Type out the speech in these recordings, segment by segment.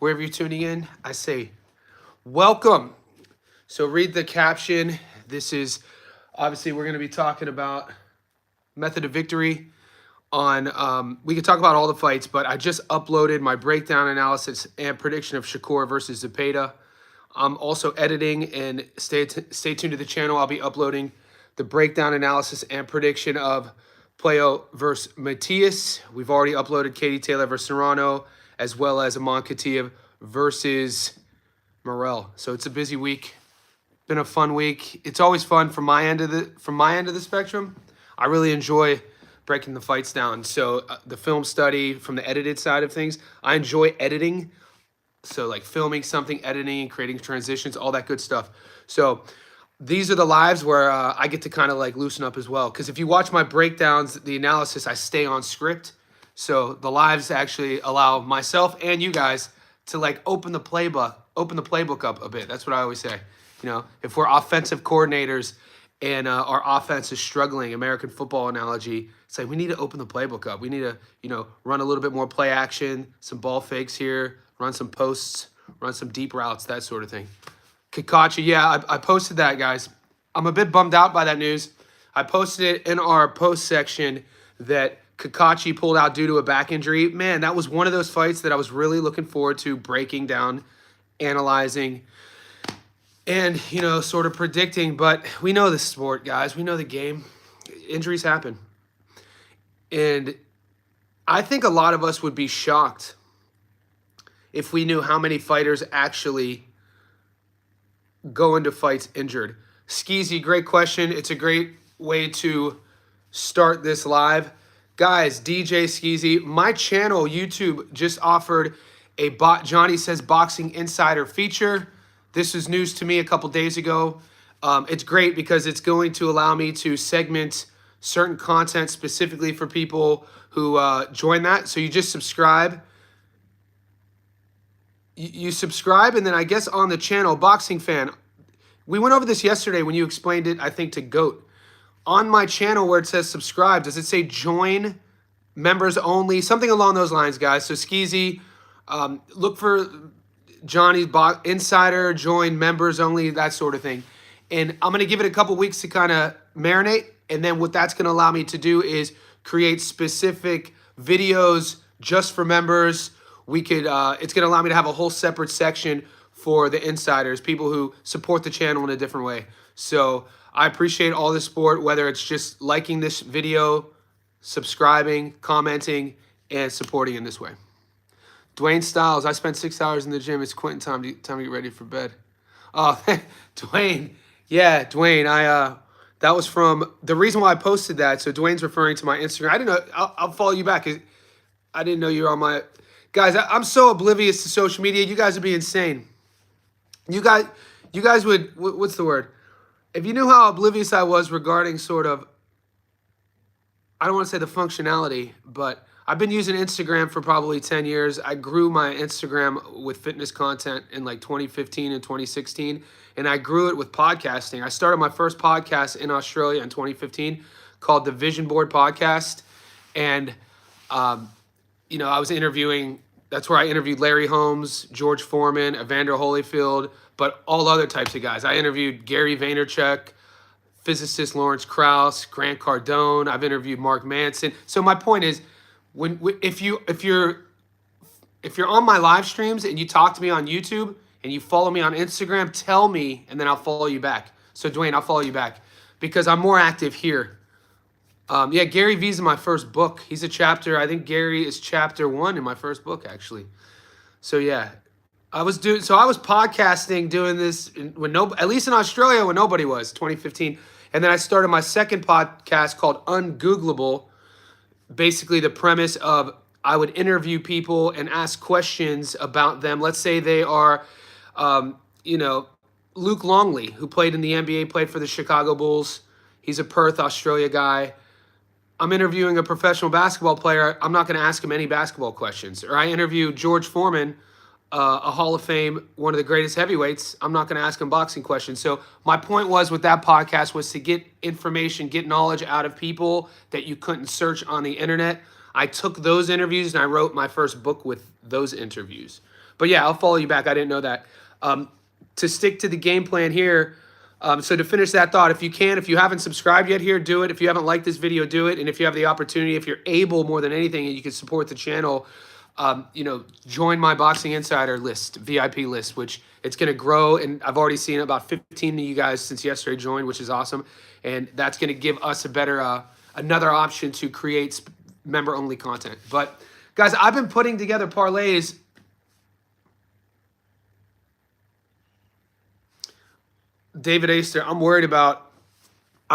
wherever you're tuning in, I say welcome. So read the caption. This is obviously we're going to be talking about method of victory on we could talk about all the fights, but I just uploaded my breakdown analysis and prediction of Shakur versus Zepeda. I'm also editing, and stay tuned to the channel. I'll be uploading the breakdown analysis and prediction of Puello versus Matias. We've already uploaded Katie Taylor versus Serrano, as well as Amon Khatib versus Morrell. So it's a busy week. Been a fun week. It's always fun from my end of the spectrum. I really enjoy breaking the fights down. So the film study from the edited side of things, I enjoy editing. So like filming something, editing, creating transitions, all that good stuff. So these are the lives where I get to kind of like loosen up as well. Because if you watch my breakdowns, the analysis, I stay on script. So the lives actually allow myself and you guys to like open the playbook up a bit. That's what I always say. You know, if we're offensive coordinators and our offense is struggling, American football analogy, it's like we need to open the playbook up. We need to, run a little bit more play action, some ball fakes here, run some posts, run some deep routes, that sort of thing. Kakachi, yeah, I posted that, guys. I'm a bit bummed out by that news. I posted it in our post section that Kakachi pulled out due to a back injury. Man, that was one of those fights that I was really looking forward to breaking down, analyzing, and, sort of predicting. But we know the sport, guys. We know the game. Injuries happen. And I think a lot of us would be shocked if we knew how many fighters actually go into fights injured. Skeezy, great question. It's a great way to start this live. Guys, DJ Skeezy, my channel, YouTube, just offered a Johnny Says Boxing Insider feature. This was news to me a couple days ago. It's great because it's going to allow me to segment certain content specifically for people who join that. So you just subscribe. You subscribe, and then I guess on the channel, Boxing Fan, we went over this yesterday when you explained it, I think, to GOAT. On my channel where it says subscribe, does it say join members only? Something along those lines, guys. So Skeezy, look for Johnny's Insider, join members only, that sort of thing. And I'm going to give it a couple weeks to kind of marinate. And then what that's going to allow me to do is create specific videos just for members. It's going to allow me to have a whole separate section for the insiders, people who support the channel in a different way. So I appreciate all the support, whether it's just liking this video, subscribing, commenting, and supporting in this way. Dwayne Styles, I spent 6 hours in the gym. It's Quentin time to get ready for bed. Oh, Dwayne. Yeah, Dwayne. That was from the reason why I posted that. So Dwayne's referring to my Instagram. I didn't know. I'll follow you back. I didn't know you were on my... Guys, I'm so oblivious to social media. You guys would be insane. You guys would... What's the word? If you knew how oblivious I was regarding sort of... I don't want to say the functionality, but I've been using Instagram for probably 10 years. I grew my Instagram with fitness content in like 2015 and 2016, and I grew it with podcasting. I started my first podcast in Australia in 2015 called the Vision Board Podcast, and I was interviewing. That's where I interviewed Larry Holmes, George Foreman, Evander Holyfield, but all other types of guys. I interviewed Gary Vaynerchuk, physicist Lawrence Krauss, Grant Cardone. I've interviewed Mark Manson. So my point is, if you're on my live streams and you talk to me on YouTube and you follow me on Instagram, tell me, and then I'll follow you back. So Dwayne, I'll follow you back because I'm more active here. Yeah, Gary V's in my first book. He's a chapter. I think Gary is chapter 1 in my first book, actually. So yeah, I was podcasting, doing this at least in Australia when nobody was, 2015. And then I started my second podcast called Ungoogleable. Basically the premise of I would interview people and ask questions about them. Let's say they are, Luke Longley, who played in the NBA, played for the Chicago Bulls. He's a Perth, Australia guy. I'm interviewing a professional basketball player. I'm not going to ask him any basketball questions. Or I interviewed George Foreman, a Hall of Fame, one of the greatest heavyweights. I'm not going to ask him boxing questions. So my point was with that podcast was to get information, get knowledge out of people that you couldn't search on the internet. I took those interviews and I wrote my first book with those interviews. But yeah, I'll follow you back. I didn't know that. To stick to the game plan here, so to finish that thought, if you haven't subscribed yet here, do it. If you haven't liked this video, do it. And if you have the opportunity, if you're able more than anything, and you can support the channel, join my Boxing Insider list, VIP list, which it's going to grow. And I've already seen about 15 of you guys since yesterday joined, which is awesome. And that's going to give us a better, another option to create member-only content. But guys, I've been putting together parlays. David Aster, I'm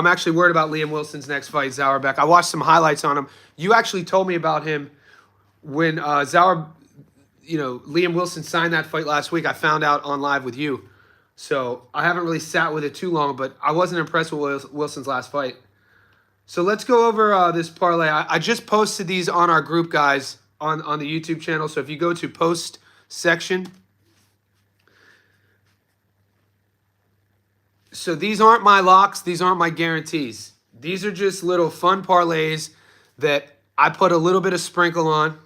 actually worried about Liam Wilson's next fight, Zauerbeck. I watched some highlights on him. You actually told me about him when Liam Wilson signed that fight last week. I found out on live with you. So I haven't really sat with it too long, but I wasn't impressed with Wilson's last fight. So let's go over this parlay. I just posted these on our group, guys, on the YouTube channel. So if you go to post section, so these aren't my locks. These aren't my guarantees. These are just little fun parlays that I put a little bit of sprinkle on.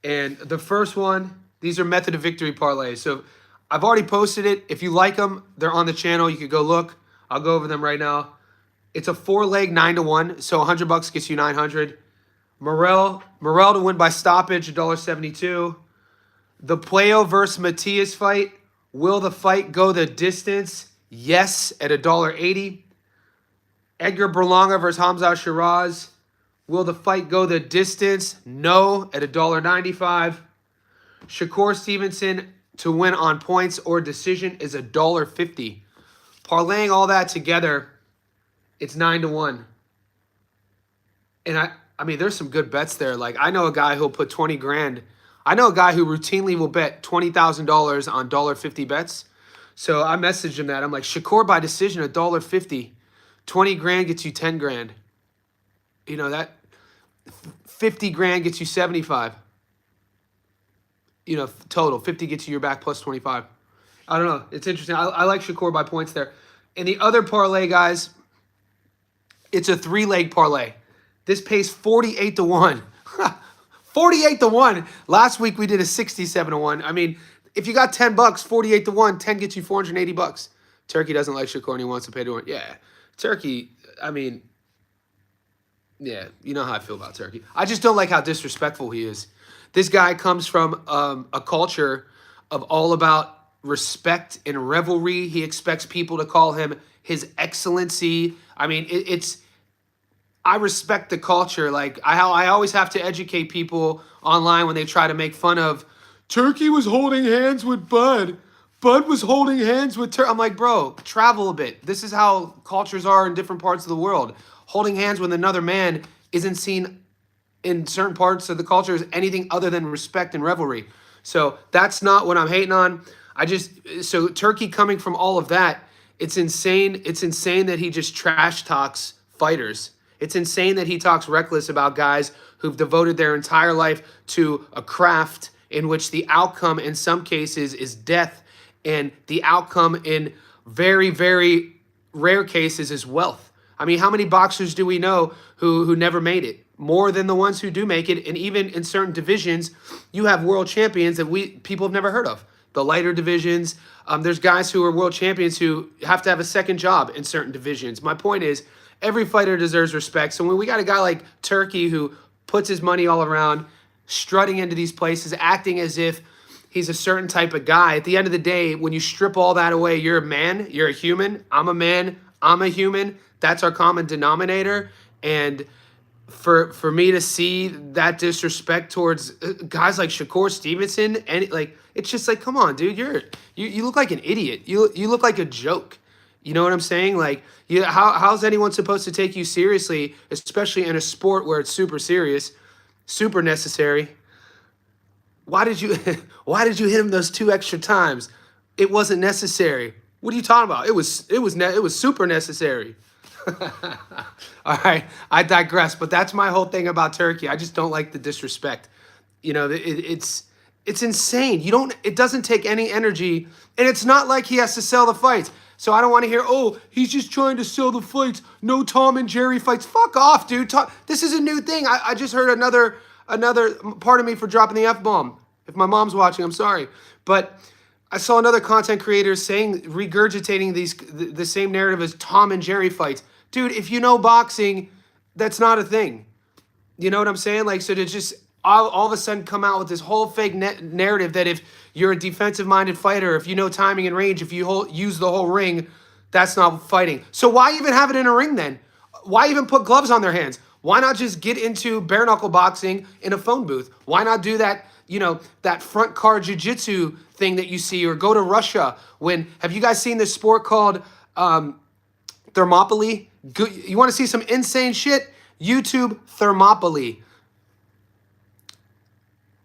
And the first one, these are method of victory parlays. So I've already posted it. If you like them, they're on the channel. You could go look. I'll go over them right now. It's a 4-leg 9-1. So $100 gets you 900. Morel to win by stoppage, $1.72. The Puello versus Matias fight. Will the fight go the distance? Yes, at $1.80. Edgar Berlanga versus Hamza Shiraz. Will the fight go the distance? No, at $1.95. Shakur Stevenson to win on points or decision is $1.50. Parlaying all that together, it's 9-1. And I mean, there's some good bets there. Like, I know a guy who'll put 20 grand. I know a guy who routinely will bet $20,000 on $1.50 bets. So I messaged him that. I'm like, Shakur by decision, $1.50. 20 grand gets you 10 grand. You know, that 50 grand gets you 75. You know, total. 50 gets you your back plus 25. I don't know. It's interesting. I like Shakur by points there. And the other parlay, guys, it's a 3-leg parlay. This pays 48-1. 48-1. Last week we did a 67-1. I mean, if you got $10, 48-1, 10 gets you $480. Turkey doesn't like Shakur and he wants to pay to win. Yeah, Turkey. I mean, yeah, you know how I feel about Turkey. I just don't like how disrespectful he is. This guy comes from a culture of all about respect and revelry. He expects people to call him His Excellency. I mean, I respect the culture. Like, I always have to educate people online when they try to make fun of Turkey was holding hands with Bud. Bud was holding hands with Turkey. I'm like, bro, travel a bit. This is how cultures are in different parts of the world. Holding hands with another man isn't seen in certain parts of the culture as anything other than respect and revelry. So that's not what I'm hating on. So Turkey coming from all of that, it's insane. It's insane that he just trash talks fighters. It's insane that he talks reckless about guys who've devoted their entire life to a craft in which the outcome in some cases is death, and the outcome in very, very rare cases is wealth. I mean, how many boxers do we know who never made it? More than the ones who do make it. And even in certain divisions, you have world champions that people have never heard of. The lighter divisions, there's guys who are world champions who have to have a second job in certain divisions. My point is, every fighter deserves respect. So when we got a guy like Turkey who puts his money all around, strutting into these places, acting as if he's a certain type of guy, at the end of the day, when you strip all that away, you're a man, you're a human, I'm a man, I'm a human. That's our common denominator. And for me to see that disrespect towards guys like Shakur Stevenson, and like, it's just like, come on, dude, you look like an idiot. You look like a joke. You know what I'm saying? Like, how's anyone supposed to take you seriously, especially in a sport where it's super serious, super necessary? Why did you hit him those 2 extra times? It wasn't necessary. What are you talking about? It was super necessary. All right, I digress. But that's my whole thing about Turkey. I just don't like the disrespect. You know, it's insane. It doesn't take any energy, and it's not like he has to sell the fights. So I don't want to hear, oh, he's just trying to sell the fights. No Tom and Jerry fights. Fuck off, dude. This is a new thing. I just heard another part of me for dropping the F-bomb. If my mom's watching, I'm sorry. But I saw another content creator regurgitating the same narrative as Tom and Jerry fights. Dude, if you know boxing, that's not a thing. You know what I'm saying? Like, so to just all of a sudden come out with this whole fake narrative that if you're a defensive-minded fighter, if you know timing and range, if you use the whole ring, that's not fighting. So why even have it in a ring then? Why even put gloves on their hands? Why not just get into bare-knuckle boxing in a phone booth? Why not do that, you know, that front car jiu-jitsu thing that you see, or go to Russia have you guys seen this sport called Thermopylae? You want to see some insane shit? YouTube Thermopylae.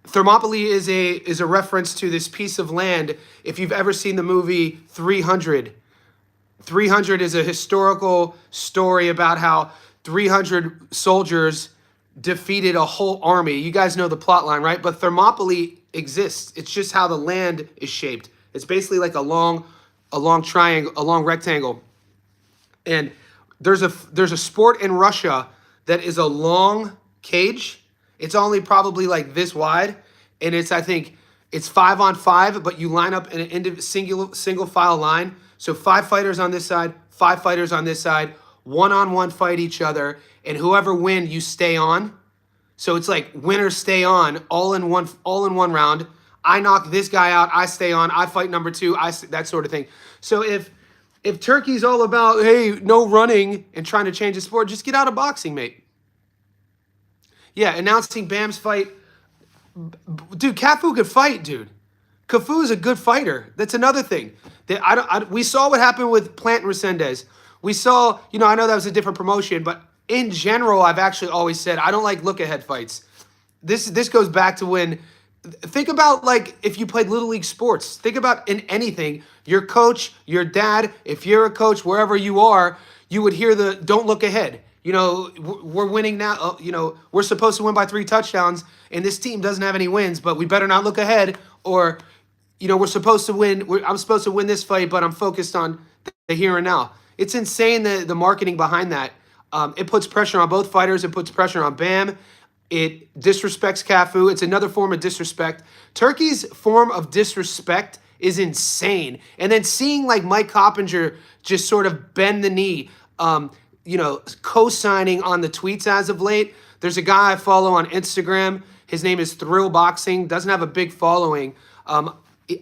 Thermopylae is a reference to this piece of land. If you've ever seen the movie 300, 300 is a historical story about how 300 soldiers defeated a whole army. You guys know the plot line, right? But Thermopylae exists. It's just how the land is shaped. It's basically like a long triangle, a long rectangle. And there's a sport in Russia that is a long cage. It's only probably like this wide, and I think it's 5-on-5, but you line up in an single file line. So 5 fighters on this side, 5 fighters on this side, one-on-one fight each other, and whoever wins, you stay on. So it's like winners stay on, all in one round. I knock this guy out, I stay on, I fight number 2, that sort of thing. So if Turkey's all about, hey, no running and trying to change the sport, just get out of boxing, mate. Yeah, announcing Bam's fight. Dude, Cafu could fight, dude. Cafu is a good fighter. That's another thing. We saw what happened with Plant and Resendez. We saw, you know, I know that was a different promotion, but in general, I've actually always said I don't like look-ahead fights. This goes back to when, think about like if you played Little League sports. Think about in anything, your coach, your dad, if you're a coach, wherever you are, you would hear the don't look ahead. You know, we're winning now. You know, we're supposed to win by 3 touchdowns, and this team doesn't have any wins, but we better not look ahead. Or, you know, we're supposed to win. I'm supposed to win this fight, but I'm focused on the here and now. It's insane, the marketing behind that. It puts pressure on both fighters. It puts pressure on Bam. It disrespects Cafu. It's another form of disrespect. Turkey's form of disrespect is insane. And then seeing like Mike Coppinger just sort of bend the knee, you know, co-signing on the tweets as of late. There's a guy I follow on Instagram. His name is Thrill Boxing. Doesn't have a big following.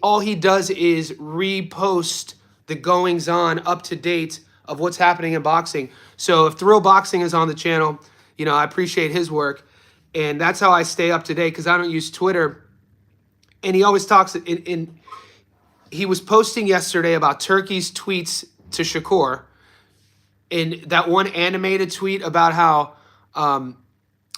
All he does is repost the goings-on up to date of what's happening in boxing. So if Thrill Boxing is on the channel, you know, I appreciate his work. And that's how I stay up to date because I don't use Twitter. And he always talks he was posting yesterday about Turkey's tweets to Shakur. In that one animated tweet about how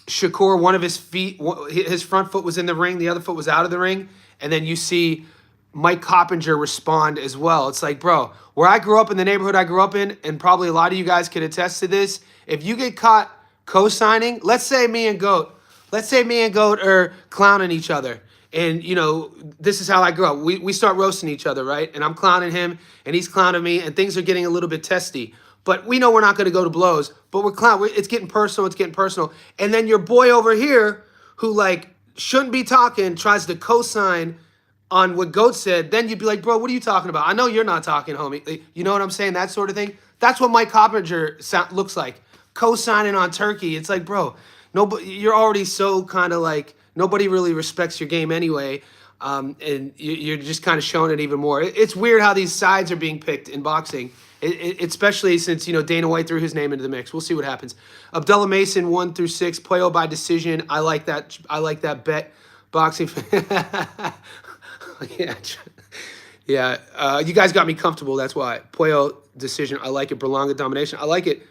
Shakur, one of his feet, his front foot was in the ring, the other foot was out of the ring. And then you see Mike Coppinger respond as well. It's like, bro, where I grew up, in the neighborhood I grew up in, and probably a lot of you guys can attest to this, if you get caught co-signing, let's say me and Goat are clowning each other. And, you know, this is how I grew up. We start roasting each other, right? And I'm clowning him, and he's clowning me, and things are getting a little bit testy. But we know we're not going to go to blows. But it's getting personal. It's getting personal. And then your boy over here, who like shouldn't be talking, tries to co-sign on what Goat said. Then you'd be like, bro, what are you talking about? I know you're not talking, homie. You know what I'm saying? That sort of thing. That's what Mike Coppinger looks like. Co-signing on Turkey. It's like, bro, you're already so kind of like nobody really respects your game anyway. And you're just kind of showing it even more. It's weird how these sides are being picked in boxing. Especially since, you know, Dana White threw his name into the mix. We'll see what happens. Abdullah Mason 1-6. Puello by decision. I like that. I like that bet. Boxing. Yeah. You guys got me comfortable. That's why. Puello decision. I like it. Berlanga domination. I like it.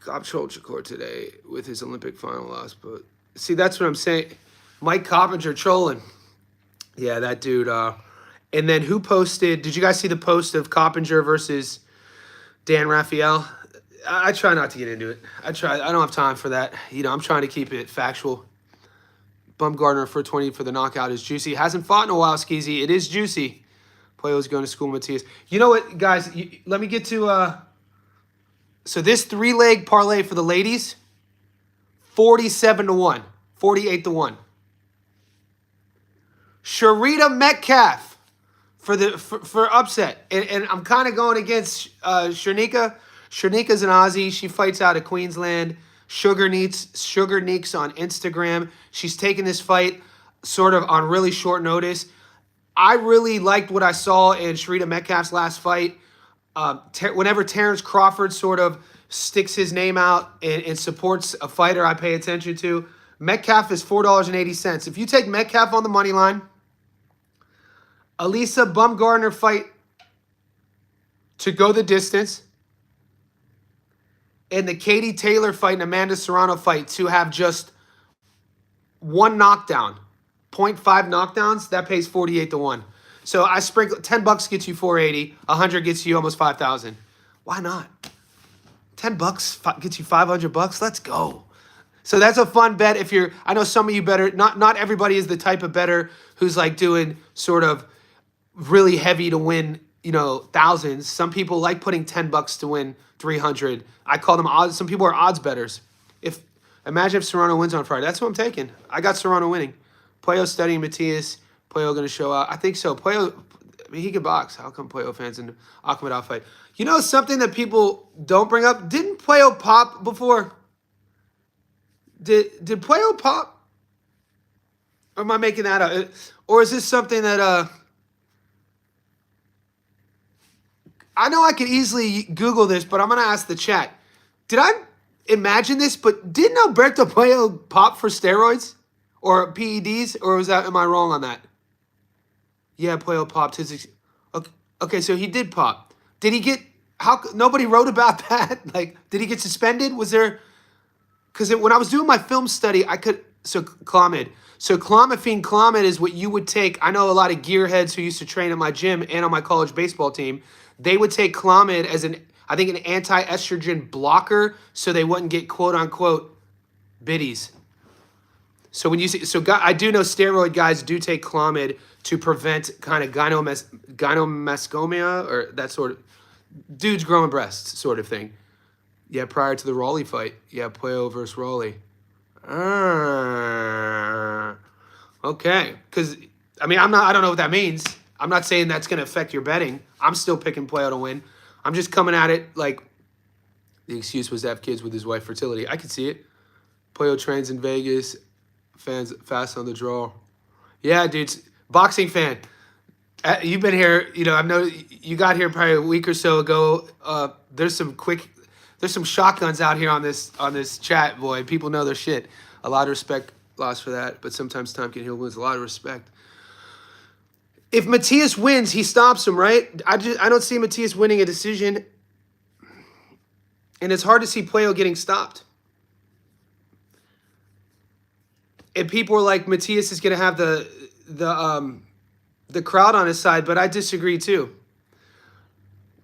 Cop trolled Shakur today with his Olympic final loss. But see, that's what I'm saying. Mike Coppinger trolling. Yeah, that dude. And then who posted? Did you guys see the post of Coppinger versus Dan Raphael? I try not to get into it. I don't have time for that. You know, I'm trying to keep it factual. Bumgardner for 20 for the knockout is juicy. Hasn't fought in a while, Skeezy. It is juicy. Puello's going to school, Matias. You know what, guys? Let me get to... So this 3-leg parlay for the ladies, 47-1, 48-1. Sharita Metcalf for upset. And I'm kind of going against Sharnika. Sharnika's an Aussie. She fights out of Queensland. Sugar Neeks on Instagram. She's taking this fight sort of on really short notice. I really liked what I saw in Sharita Metcalf's last fight. Whenever Terrence Crawford sort of sticks his name out and supports a fighter I pay attention to, Metcalf is $4.80. If you take Metcalf on the money line, Elisa Bumgardner fight to go the distance, and the Katie Taylor fight and Amanda Serrano fight to have just one knockdown, 0.5 knockdowns, that pays 48-1. So I sprinkle $10 gets you 480, 100 gets you almost 5,000. Why not? $10 gets you $500. Let's go. So that's a fun bet. If you're, I know some of you better. Not everybody is the type of bettor who's like doing sort of really heavy to win, thousands. Some people like putting $10 to win 300. I call them odds. Some people are odds bettors. Imagine if Serrano wins on Friday. That's what I'm taking. I got Serrano winning. Puello studying Matias. Puello going to show out. I think so. Puello, he can box. How come Puello fans in Akhmadov fight? You know something that people don't bring up? Didn't Puello pop before? Did Puello pop? Or am I making that up? Or is this something that I know I could easily Google this, but I'm going to ask the chat. Did I imagine this? But didn't Alberto Puello pop for steroids or PEDs? Or am I wrong on that? Yeah, Puello popped his. Okay, so he did pop. Did he get? Nobody wrote about that? Like, did he get suspended? Was there? Because when I was doing my film study, I could. So Clomid. So Clomid is what you would take. I know a lot of gearheads who used to train at my gym and on my college baseball team. They would take Clomid as an anti-estrogen blocker, so they wouldn't get quote unquote biddies. So when you see, I do know steroid guys do take Clomid to prevent kind of gynecomastia or that sort of dudes growing breasts sort of thing. Yeah, prior to the Raleigh fight. Yeah, Puello versus Raleigh. Okay. Because, I don't know what that means. I'm not saying that's going to affect your betting. I'm still picking Puello to win. I'm just coming at it like the excuse was to have kids with his wife fertility. I could see it. Puello trains in Vegas. Fans fast on the draw. Yeah, dudes. Boxing fan. You've been here, I know you got here probably a week or so ago. There's some shotguns out here on this chat, boy. People know their shit. A lot of respect lost for that, but sometimes time can heal wounds. A lot of respect. If Matias wins, he stops him, right? I don't see Matias winning a decision, and it's hard to see Puello getting stopped. And people are like, Matias is going to have the crowd on his side, but I disagree too.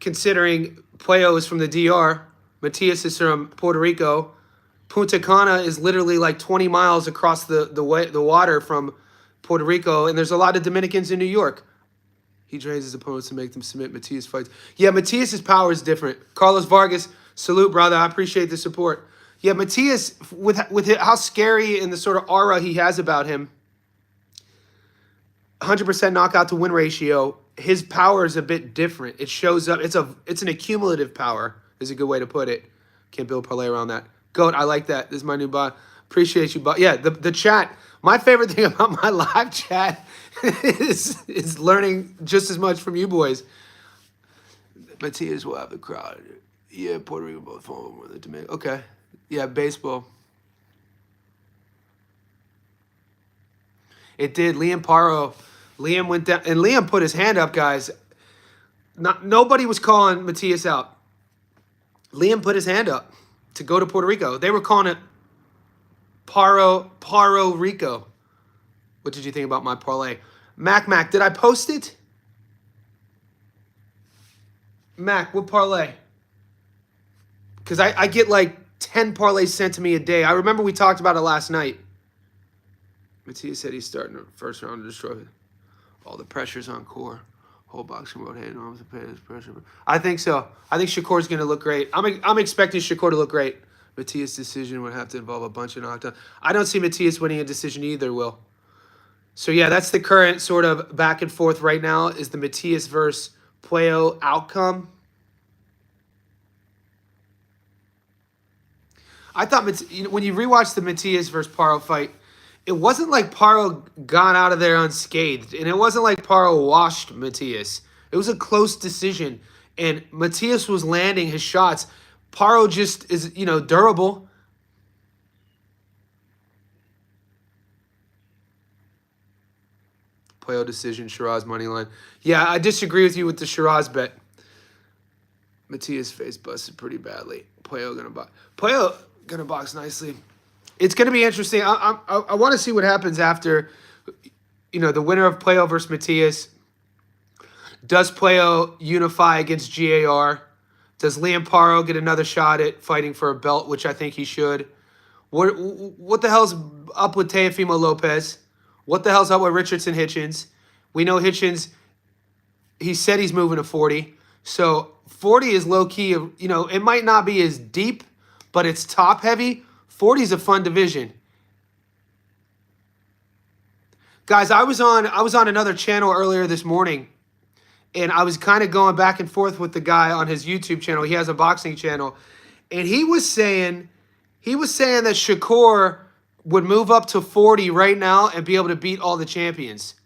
Considering Puello is from the DR, Matias is from Puerto Rico. Punta Cana is literally like 20 miles across the water from Puerto Rico, and there's a lot of Dominicans in New York. He trains his opponents to make them submit. Matias fights. Yeah, Matias's power is different. Carlos Vargas, salute, brother. I appreciate the support. Yeah, Matias, with how scary and the sort of aura he has about him, 100% knockout to win ratio, his power is a bit different. It shows up. It's an accumulative power is a good way to put it. Can't build parlay around that. Goat, I like that. This is my new bot. Appreciate you, bot. Yeah, the chat. My favorite thing about my live chat is learning just as much from you boys. Matias will have the crowd. Yeah, Puerto Rico both home with the Dominican. Okay. Yeah, baseball. It did. Liam went down, and Liam put his hand up, guys. Nobody was calling Matias out. Liam put his hand up to go to Puerto Rico. They were calling it Paro Rico. What did you think about my parlay? Mac, did I post it? Mac, what parlay? Because I get like 10 parlays sent to me a day. I remember we talked about it last night. Matias said he's starting the first round to destroy it. All the pressure's on Core. Whole boxing world hating arms and pay pressure. I think so. I think Shakur's going to look great. I'm expecting Shakur to look great. Matias' decision would have to involve a bunch of knockdowns. I don't see Matias winning a decision either, Will. So, yeah, that's the current sort of back and forth right now is the Matias versus Puello outcome. I thought when you rewatch the Matias versus Paro fight, it wasn't like Paro got out of there unscathed, and it wasn't like Paro washed Matias. It was a close decision, and Matias was landing his shots. Paro just is, durable. Puello decision, Shiraz money line. Yeah, I disagree with you with the Shiraz bet. Matias face busted pretty badly. Puello gonna box nicely. It's going to be interesting. I want to see what happens after, the winner of Puello versus Matias. Does Puello unify against GAR? Does Liam Paro get another shot at fighting for a belt, which I think he should? What the hell's up with Teofimo Lopez? What the hell's up with Richardson Hitchens? We know Hitchens, he said he's moving to 40. So 40 is low-key. It might not be as deep, but it's top-heavy. 40 is a fun division. Guys, I was on another channel earlier this morning, and I was kind of going back and forth with the guy on his YouTube channel. He has a boxing channel, and he was saying that Shakur would move up to 40 right now and be able to beat all the champions.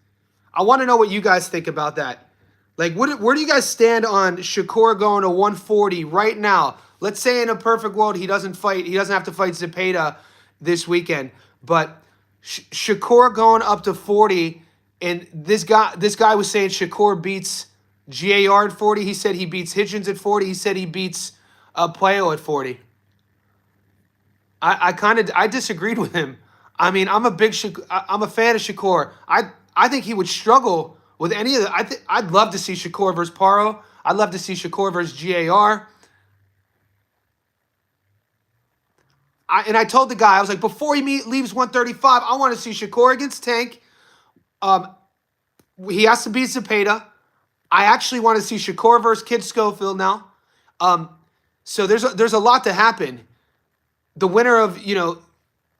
I want to know what you guys think about that. Like, where do you guys stand on Shakur going to 140 right now? Let's say in a perfect world he doesn't have to fight Zepeda this weekend, but Shakur going up to 40, and this guy was saying Shakur beats GAR at 40. He said he beats Hitchens at 40. He said he beats Puello at 40. I disagreed with him. I mean, I'm a fan of Shakur. I think he would struggle with any of the. I'd love to see Shakur versus Paro. I'd love to see Shakur versus GAR. I told the guy, I was like, before he leaves 135, I want to see Shakur against Tank. He has to beat Zepeda. I actually want to see Shakur versus Kid Schofield now. So there's a lot to happen. The winner of,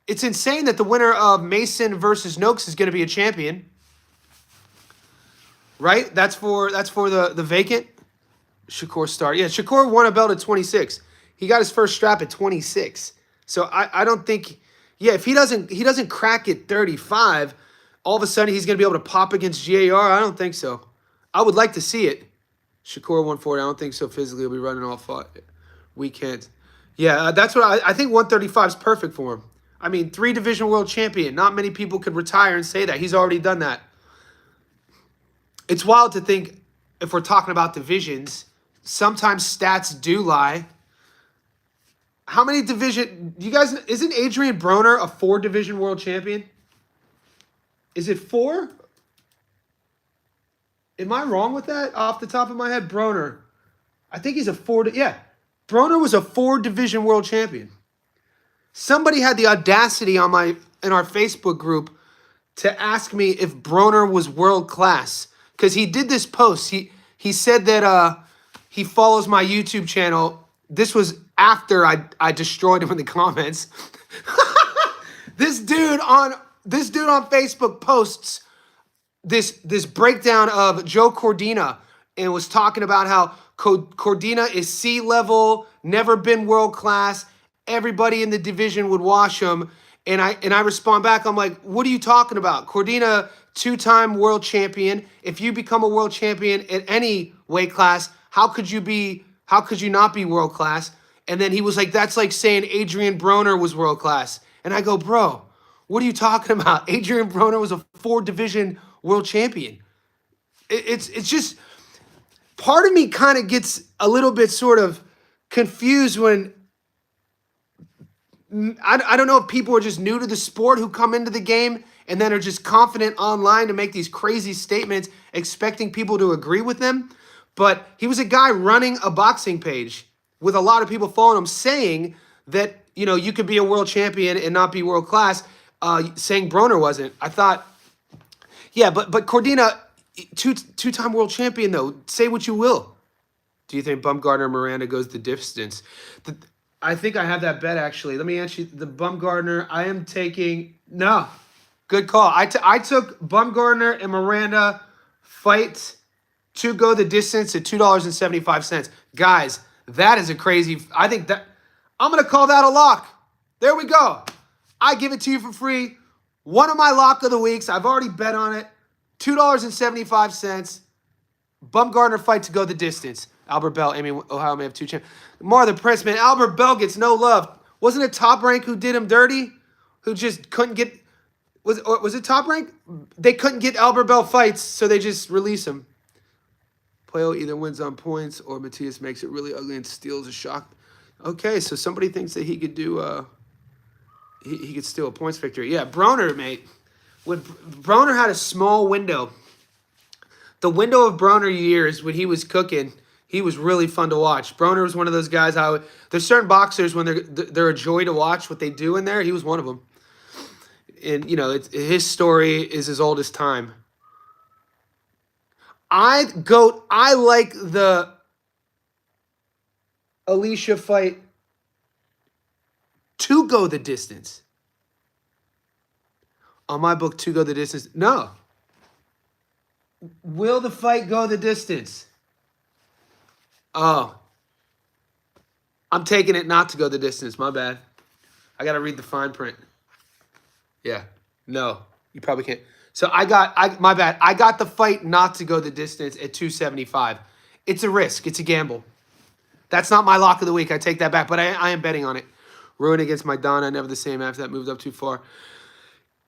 it's insane that the winner of Mason versus Noakes is going to be a champion. Right? That's for the vacant. Shakur start. Yeah, Shakur won a belt at 26. He got his first strap at 26. So I don't think, if he doesn't crack at 35, all of a sudden he's going to be able to pop against GAR. I don't think so. I would like to see it. Shakur 140. I don't think so. Physically, he'll be running all weekend. Yeah, that's what I think. 135 is perfect for him. I mean, 3-division world champion. Not many people could retire and say that. He's already done that. It's wild to think, if we're talking about divisions, sometimes stats do lie. How many you guys, isn't Adrian Broner a 4-division world champion? Is it 4? Am I wrong with that off the top of my head? Broner. I think he's a 4. Yeah. Broner was a 4-division world champion. Somebody had the audacity in our Facebook group to ask me if Broner was world class, because he did this post. He said that he follows my YouTube channel. This was after I destroyed him in the comments. This dude on Facebook posts this breakdown of Joe Cordina and was talking about how Cordina is C-level, never been world class. Everybody in the division would wash him. And I respond back, I'm like, what are you talking about? Cordina, 2-time world champion. If you become a world champion at any weight class, how could you not be world class? And then he was like, that's like saying Adrian Broner was world class. And I go, bro, what are you talking about? Adrian Broner was a 4-division world champion. It's just, part of me kind of gets a little bit sort of confused when, I don't know if people are just new to the sport who come into the game and then are just confident online to make these crazy statements expecting people to agree with them. But he was a guy running a boxing page with a lot of people following him saying that, you could be a world champion and not be world class, saying Broner wasn't. I thought, yeah, but Cordina, Two-time world champion, though. Say what you will. Do you think Bumgarner Miranda goes the distance? I think I have that bet, actually. Let me answer you. The Bumgarner, I am taking... No. Good call. I took Bumgarner and Miranda fight to go the distance at $2.75. Guys, that is a crazy... I think that... I'm going to call that a lock. There we go. I give it to you for free. One of my lock of the weeks. I've already bet on it. $2.75. Bumgarner fight to go the distance. Albert Bell, Amy, Ohio may have two champions. More the Prince, man. Albert Bell gets no love. Wasn't it Top Rank who did him dirty? Who just couldn't get... Was it Top Rank? They couldn't get Albert Bell fights, so they just release him. Puello either wins on points or Matias makes it really ugly and steals a shock. Okay, so somebody thinks that he could do... He could steal a points victory. Yeah, Broner, mate. When Broner had a small window. The window of Broner years when he was cooking, he was really fun to watch. Broner was one of those guys. There's certain boxers when they're a joy to watch what they do in there. He was one of them. And you know, his story is as old as time. I like the Alicia fight to go the distance. On my book, to go the distance. No. Will the fight go the distance? Oh. I'm taking it not to go the distance. My bad. I got to read the fine print. Yeah. No. You probably can't. So my bad. I got the fight not to go the distance at 275. It's a risk. It's a gamble. That's not my lock of the week. I take that back. But I am betting on it. Ruin against Maidana. Never the same after that moved up too far.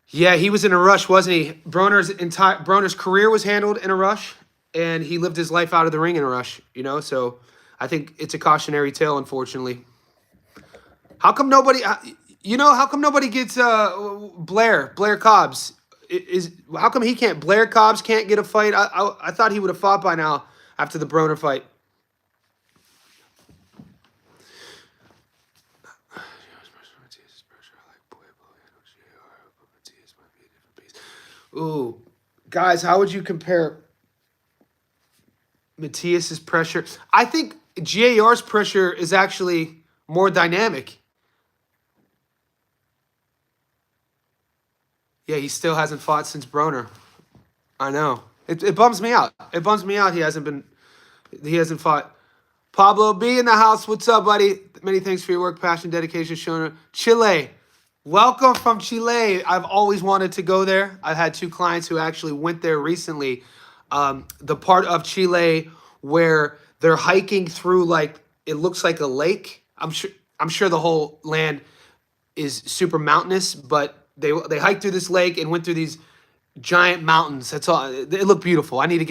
Yeah, he was in a rush, wasn't he? Broner's career was handled in a rush, and he lived his life out of the ring in a rush, you know? So I think it's a cautionary tale, unfortunately. How come nobody gets Blair Cobbs? How come he can't? Blair Cobbs can't get a fight? I thought he would have fought by now after the Broner fight. Ooh, guys, how would you compare Matias's pressure? I think GAR's pressure is actually more dynamic. Yeah, he still hasn't fought since Broner. I know. It bums me out. It bums me out he hasn't fought. Pablo B in the house. What's up, buddy? Many thanks for your work, passion, dedication, shown. Chile. Welcome from Chile. I've always wanted to go there. I've had two clients who actually went there recently. The part of Chile where they're hiking through, like, it looks like a lake. I'm sure the whole land is super mountainous, but they hiked through this lake and went through these giant mountains. That's all. It looked beautiful. I need to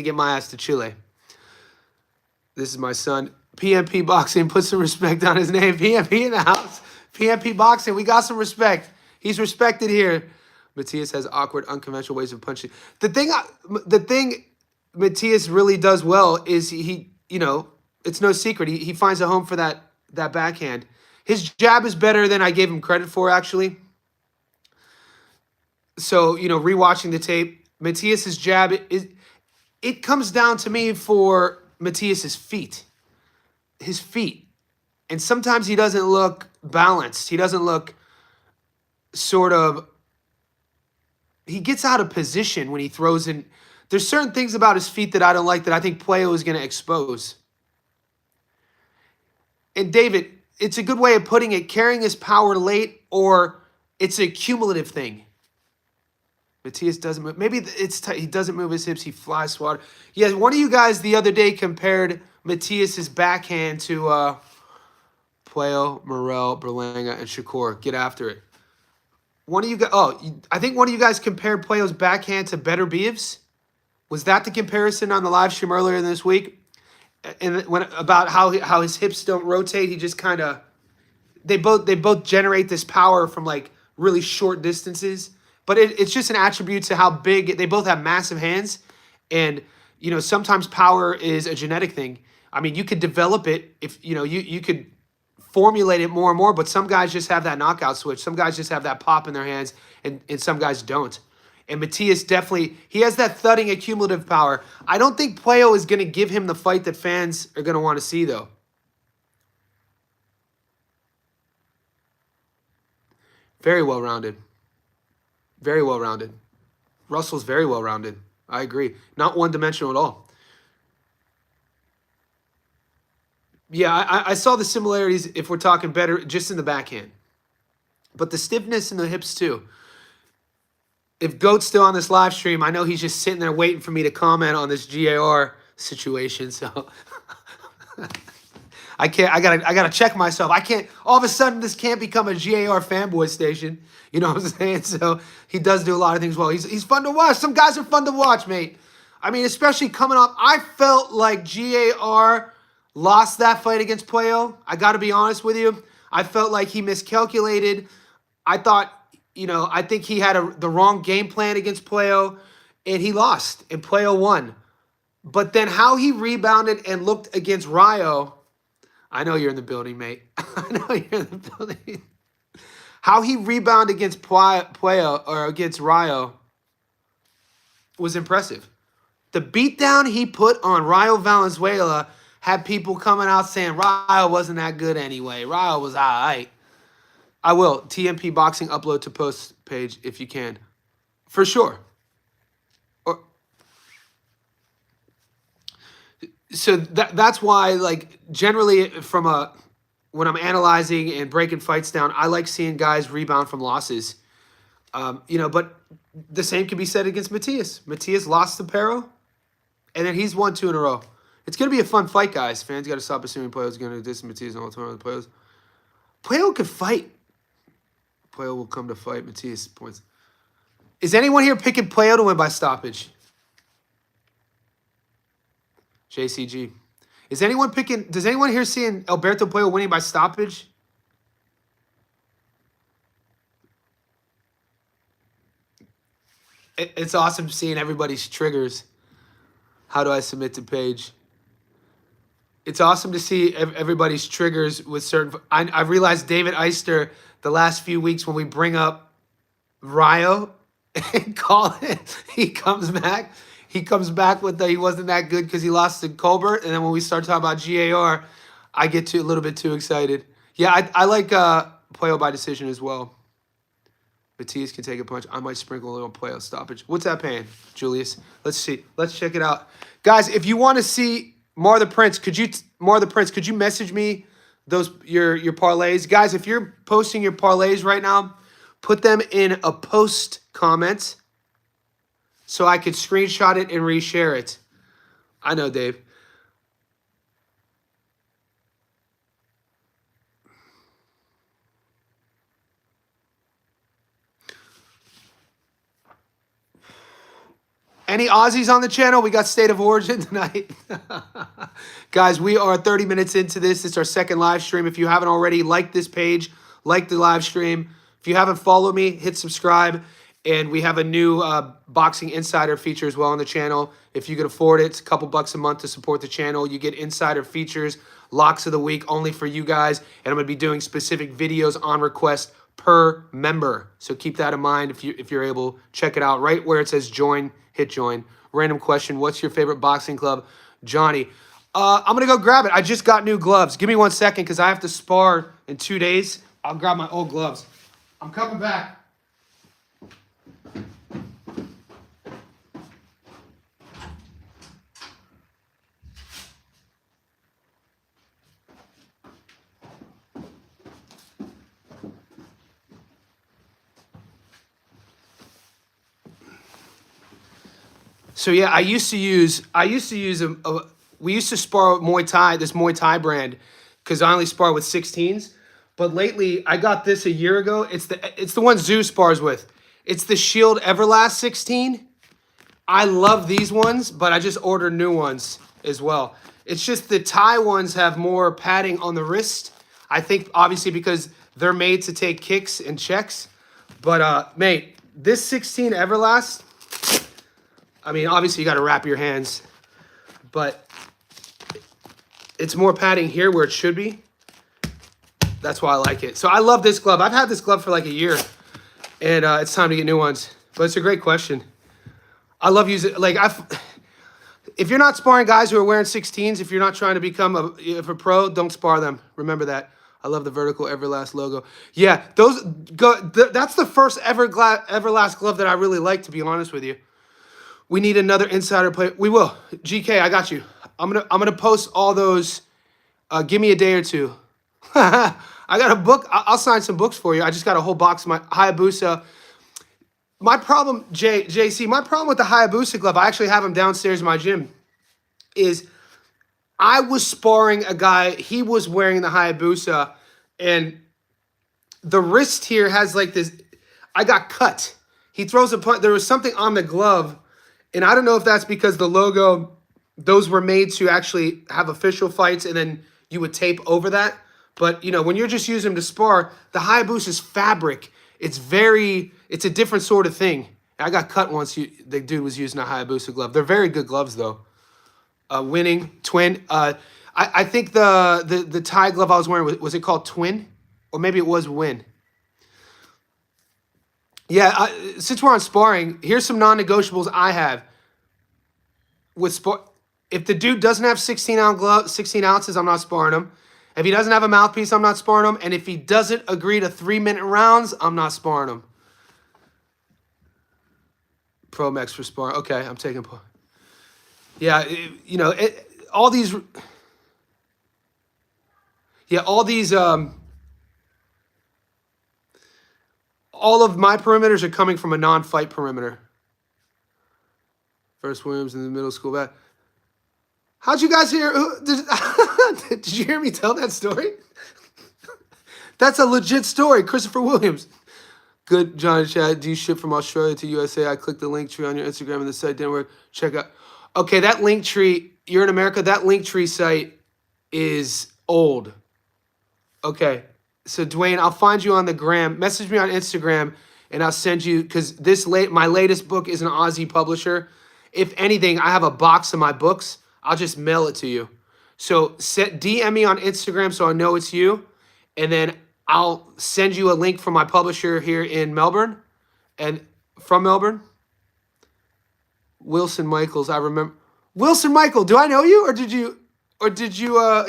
get my ass to Chile. This is my son. PMP Boxing. Put some respect on his name. PMP in the house. PMP Boxing, we got some respect. He's respected here. Matias has awkward, unconventional ways of punching. The thing Matias really does well is he it's no secret. He finds a home for that backhand. His jab is better than I gave him credit for, actually. So, rewatching the tape, Matias's jab, it comes down to me for Matias's feet. His feet. And sometimes he doesn't look balanced. He doesn't look he gets out of position when he throws in. There's certain things about his feet that I don't like that I think Puello is going to expose. And David, it's a good way of putting it, carrying his power late, or it's a cumulative thing. Matias doesn't move. Maybe he doesn't move his hips. He flies swatter. Yeah, one of you guys the other day compared Matias's backhand to Puello, Morel, Berlanga, and Shakur. Get after it. I think one of you guys compared Puello's backhand to Better Beeves. Was that the comparison on the live stream earlier this week? And about how his hips don't rotate, he just kind of they both generate this power from like really short distances. But it's just an attribute to how big they both have massive hands, and sometimes power is a genetic thing. I mean, you could develop it if you could formulate it more and more, but some guys just have that knockout switch. Some guys just have that pop in their hands, and some guys don't. And Matias definitely, he has that thudding accumulative power. I don't think Puello is going to give him the fight that fans are going to want to see, though. Very well-rounded. Very well-rounded. Russell's very well-rounded. I agree. Not one-dimensional at all. Yeah, I saw the similarities, if we're talking better, just in the backhand. But the stiffness in the hips, too. If Goat's still on this live stream, I know he's just sitting there waiting for me to comment on this GAR situation. So I gotta check myself. I can't, all of a sudden this can't become a GAR fanboy station. You know what I'm saying? So he does do a lot of things well. He's fun to watch. Some guys are fun to watch, mate. I mean, especially coming up. I felt like GAR lost that fight against Puello. I got to be honest with you. I felt like he miscalculated. I thought, you know, I think he had the wrong game plan against Puello, and he lost, and Puello won. But then how he rebounded and looked against Rayo, I know you're in the building, mate. I know you're in the building. How he rebounded against Puello or against Rayo was impressive. The beatdown he put on Rayo Valenzuela had people coming out saying Rayo wasn't that good anyway. Rayo was all right. I will. TMP Boxing upload to post page if you can. For sure. So that's why, like, generally when I'm analyzing and breaking fights down, I like seeing guys rebound from losses. You know, but the same can be said against Matias. Matias lost to Paro, and then he's won 2 in a row. It's going to be a fun fight, guys. Fans got to stop assuming Puello's going to distance Matias and all the time. Puello could fight. Puello will come to fight. Matias points. Is anyone here picking Puello to win by stoppage? JCG. Is anyone picking? Does anyone here seeing Alberto Puello winning by stoppage? It's awesome seeing everybody's triggers. How do I submit to page? It's awesome to see everybody's triggers with certain. I realized David Eister the last few weeks when we bring up Rayo and call it, he comes back. He comes back with the he wasn't that good because he lost to Colbert. And then when we start talking about GAR, I get a little bit too excited. Yeah, I like Puello by decision as well. Matias can take a punch. I might sprinkle a little Puello stoppage. What's that paying, Julius? Let's see. Let's check it out. Guys, if you want to see Mar the Prince, could you message me those your parlays? Guys, if you're posting your parlays right now, put them in a post comment so I could screenshot it and reshare it. I know, Dave. Any Aussies on the channel? We got State of Origin tonight. Guys, we are 30 minutes into this. It's our second live stream. If you haven't already, like this page, like the live stream. If you haven't followed me, hit subscribe. And we have a new Boxing Insider feature as well on the channel. If you can afford it, it's a couple bucks a month to support the channel. You get insider features, locks of the week only for you guys. And I'm going to be doing specific videos on request per member. So keep that in mind if you're able. Check it out right where it says join. Hit join. Random question. What's your favorite boxing club? Johnny. I'm going to go grab it. I just got new gloves. Give me 1 second because I have to spar in 2 days. I'll grab my old gloves. I'm coming back. So yeah, we used to spar Muay Thai, this Muay Thai brand, because I only spar with 16s. But lately, I got this a year ago. It's the one Zeus spars with. It's the Shield Everlast 16. I love these ones, but I just ordered new ones as well. It's just the Thai ones have more padding on the wrist. I think obviously because they're made to take kicks and checks. But mate, this 16 Everlast, I mean, obviously you got to wrap your hands, but it's more padding here where it should be. That's why I like it. So I love this glove. I've had this glove for like a year, and it's time to get new ones. But it's a great question. I love using like if you're not sparring guys who are wearing 16s, if you're not trying to become a pro, don't spar them. Remember that. I love the vertical Everlast logo. Yeah, that's the first Everlast glove that I really like, to be honest with you. We need another insider play. We will. GK, I got you. I'm gonna post all those. Give me a day or two. I got a book. I'll sign some books for you. I just got a whole box of my Hayabusa. My problem, JC, my problem with the Hayabusa glove, I actually have them downstairs in my gym, is I was sparring a guy, he was wearing the Hayabusa, and the wrist here has like this, I got cut. He throws a punch, there was something on the glove, and I don't know if that's because the logo, those were made to actually have official fights, and then you would tape over that. But, you know, when you're just using them to spar, the Hayabusa is fabric. It's a different sort of thing. I got cut once. The dude was using a Hayabusa glove. They're very good gloves, though. Winning, Twin. I think the Thai glove I was wearing, was it called Twin? Or maybe it was Win. Yeah, since we're on sparring, here's some non-negotiables I have. If the dude doesn't have 16 ounces, I'm not sparring him. If he doesn't have a mouthpiece, I'm not sparring him. And if he doesn't agree to 3-minute rounds, I'm not sparring him. Pro Max for sparring. Okay, I'm taking. Yeah, you know, all these. Yeah, all these. All of my perimeters are coming from a non-fight perimeter. First Williams in the middle school back. How'd you guys hear? Did you hear me tell that story? That's a legit story. Christopher Williams. Good, Johnny Chad. Do you ship from Australia to USA? I clicked the link tree on your Instagram and the site didn't work. Check out. Okay, that link tree, you're in America, that link tree site is old. Okay, so Dwayne, I'll find you on the gram. Message me on Instagram and I'll send you, because my latest book is an Aussie publisher. If anything, I have a box of my books. I'll just mail it to you. So DM me on Instagram so I know it's you. And then I'll send you a link from my publisher here in Melbourne. And from Melbourne. Wilson Michaels, I remember. Wilson Michael, do I know you? Or did you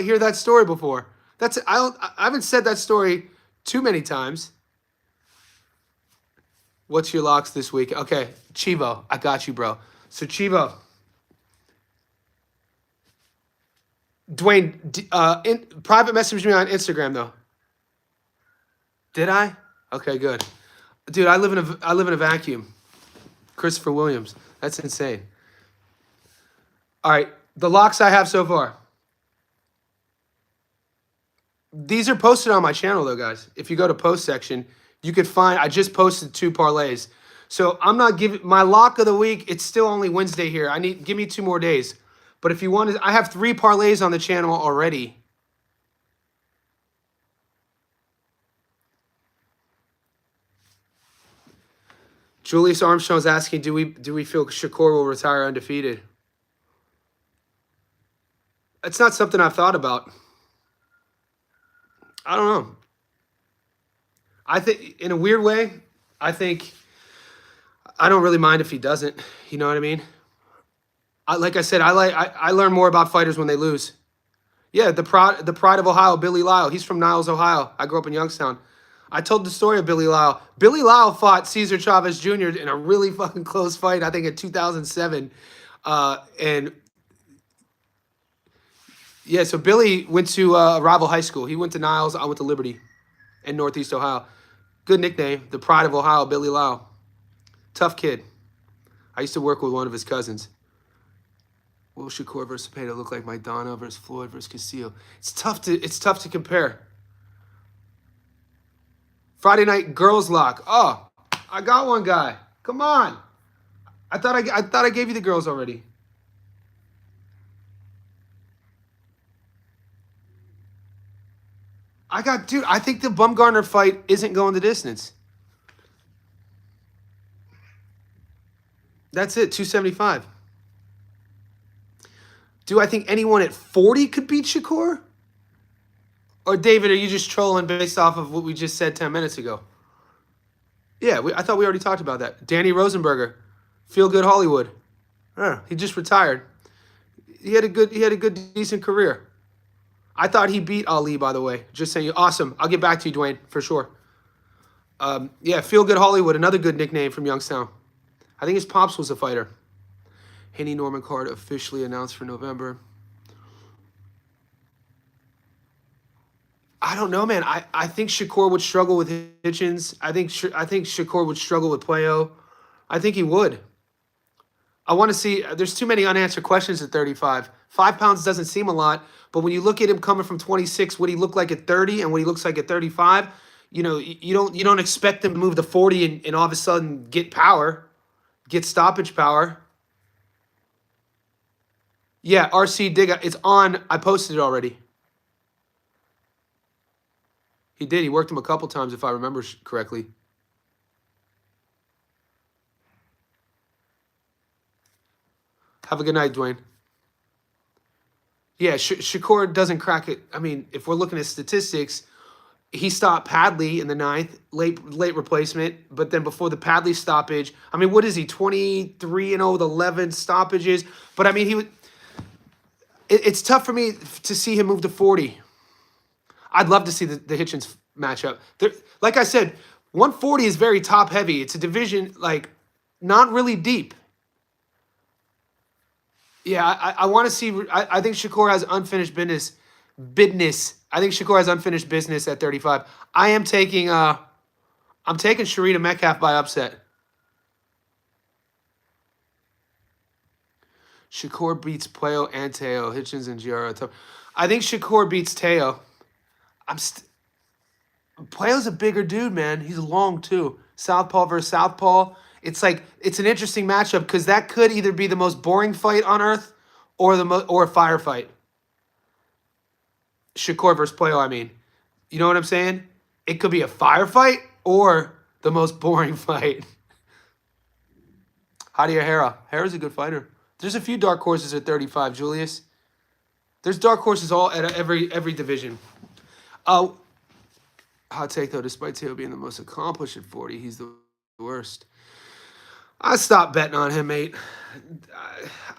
hear that story before? I haven't said that story too many times. What's your locks this week? Okay, Chivo, I got you, bro. So Chivo. Dwayne, private message me on Instagram though. Did I? Okay, good. Dude, I live in a vacuum. Christopher Williams. That's insane. All right, the locks I have so far. These are posted on my channel though, guys. If you go to post section, you could find, I just posted 2 parlays. So I'm not giving my lock of the week. It's still only Wednesday here. Give me 2 more days. But if you want to, I have 3 parlays on the channel already. Julius Armstrong's asking, do we feel Shakur will retire undefeated? It's not something I've thought about. I don't know. I think, in a weird way, I don't really mind if he doesn't. You know what I mean? Like I said, I learn more about fighters when they lose. Yeah, the pride of Ohio, Billy Lyle. He's from Niles, Ohio. I grew up in Youngstown. I told the story of Billy Lyle. Billy Lyle fought Cesar Chavez Jr. in a really fucking close fight, I think in 2007. And yeah, so Billy went to a rival high school. He went to Niles. I went to Liberty in Northeast Ohio. Good nickname, the pride of Ohio, Billy Lyle. Tough kid. I used to work with one of his cousins. Will Shakur versus Cepeda look like Maidana versus Floyd versus Castillo? It's tough to compare. Friday night girls lock. Oh, I got one guy. Come on. I thought I gave you the girls already. Dude, I think the Bumgarner fight isn't going the distance. That's it, 275. Do I think anyone at 40 could beat Shakur? Or David, are you just trolling based off of what we just said 10 minutes ago? Yeah, I thought we already talked about that. Danny Rosenberger, Feel Good Hollywood. He just retired. He had a good decent career. I thought he beat Ali, by the way. Just saying. Awesome. I'll get back to you, Dwayne, for sure. Yeah, Feel Good Hollywood, another good nickname from Youngstown. I think his pops was a fighter. Haney Norman card officially announced for November. I don't know, man. I think Shakur would struggle with Hitchens. I think Shakur would struggle with Puello. I think he would. I want to see. There's too many unanswered questions at 35. 5 pounds doesn't seem a lot, but when you look at him coming from 26, what he looked like at 30 and what he looks like at 35, you don't expect him to move to 40 and all of a sudden get power, get stoppage power. Yeah, RC Digga, it's on. I posted it already. He did. He worked him a couple times, if I remember correctly. Have a good night, Dwayne. Yeah, Shakur doesn't crack it. I mean, if we're looking at statistics, he stopped Padley in the ninth, late replacement. But then before the Padley stoppage, I mean, what is he? 23-0 with 11 stoppages. But I mean, he would. It's tough for me to see him move to 40. I'd love to see the Hitchens matchup. Like I said, 140 is very top heavy. It's a division like not really deep. Yeah, I want to see. I think Shakur has unfinished business. I think Shakur has unfinished business at 35. I'm taking Sharita Metcalf by upset. Shakur beats Puello and Teo. Hitchens and Giara. I think Shakur beats Teo. Puello's a bigger dude, man. He's long too. Southpaw versus Southpaw. It's an interesting matchup because that could either be the most boring fight on earth or a firefight. Shakur versus Puello, I mean. You know what I'm saying? It could be a firefight or the most boring fight. Javier Hera. Hera's a good fighter. There's a few dark horses at 35, Julius. There's dark horses all at every division. Hot take, though, despite Teo being the most accomplished at 40, he's the worst. I stopped betting on him, mate.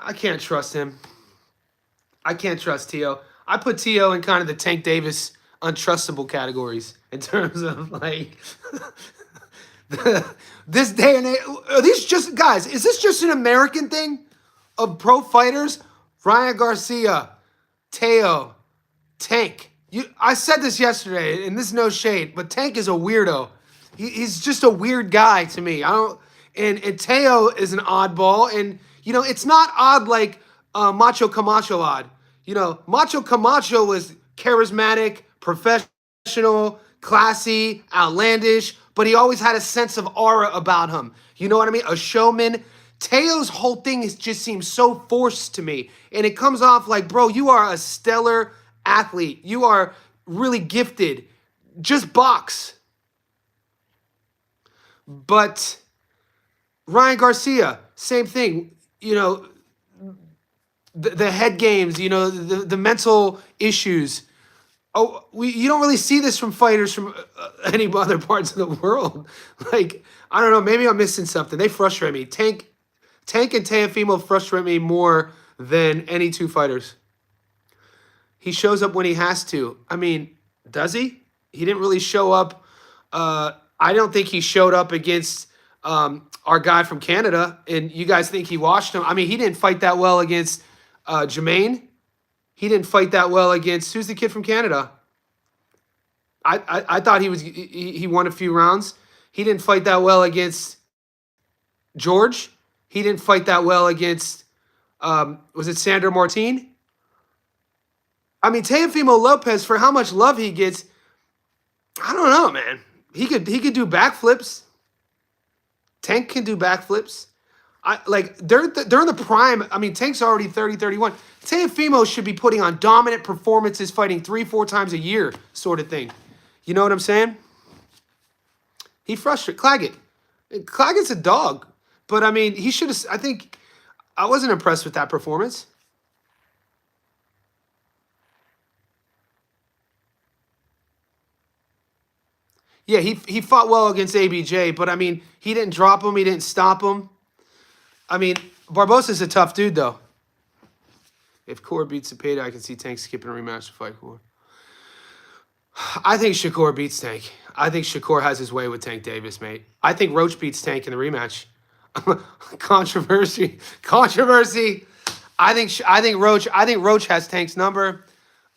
I can't trust him. I can't trust Teo. I put Teo in kind of the Tank Davis untrustable categories in terms of, like, this day and age. Are these just, guys, is this just an American thing of pro fighters? Ryan Garcia, Teo, Tank. I said this yesterday, and this is no shade, but Tank is a weirdo. He's just a weird guy to me. And Teo is an oddball, and it's not odd like Macho Camacho odd. Macho Camacho was charismatic, professional, classy, outlandish, but he always had a sense of aura about him. You know what I mean? A showman. Teo's whole thing just seems so forced to me, and it comes off like, bro, you are a stellar athlete. You are really gifted. Just box. But Ryan Garcia, same thing. The head games, the mental issues. You don't really see this from fighters from any other parts of the world. Like, I don't know, maybe I'm missing something. They frustrate me. Tank and Teofimo frustrate me more than any two fighters. He shows up when he has to. I mean, does he? He didn't really show up. I don't think he showed up against our guy from Canada, and you guys think he washed him. I mean, he didn't fight that well against Jermaine. He didn't fight that well against, who's the kid from Canada? I thought he won a few rounds. He didn't fight that well against George. He didn't fight that well against, was it Sandor Martin? I mean, Teofimo Lopez, for how much love he gets, I don't know, man. He could do backflips. Tank can do backflips. They're in the prime. I mean, Tank's already 30, 31. Teofimo should be putting on dominant performances, fighting 3-4 times a year, sort of thing. You know what I'm saying? He frustrates Claggett. Claggett's a dog, but I mean, he should have. I think I wasn't impressed with that performance. Yeah, he fought well against ABJ, but I mean, he didn't drop him. He didn't stop him. I mean, Barbosa's a tough dude, though. If Core beats Cepeda, I can see Tank skipping a rematch to fight Core. I think Shakur beats Tank. I think Shakur has his way with Tank Davis, mate. I think Roach beats Tank in the rematch. Controversy. I think Roach has Tank's number.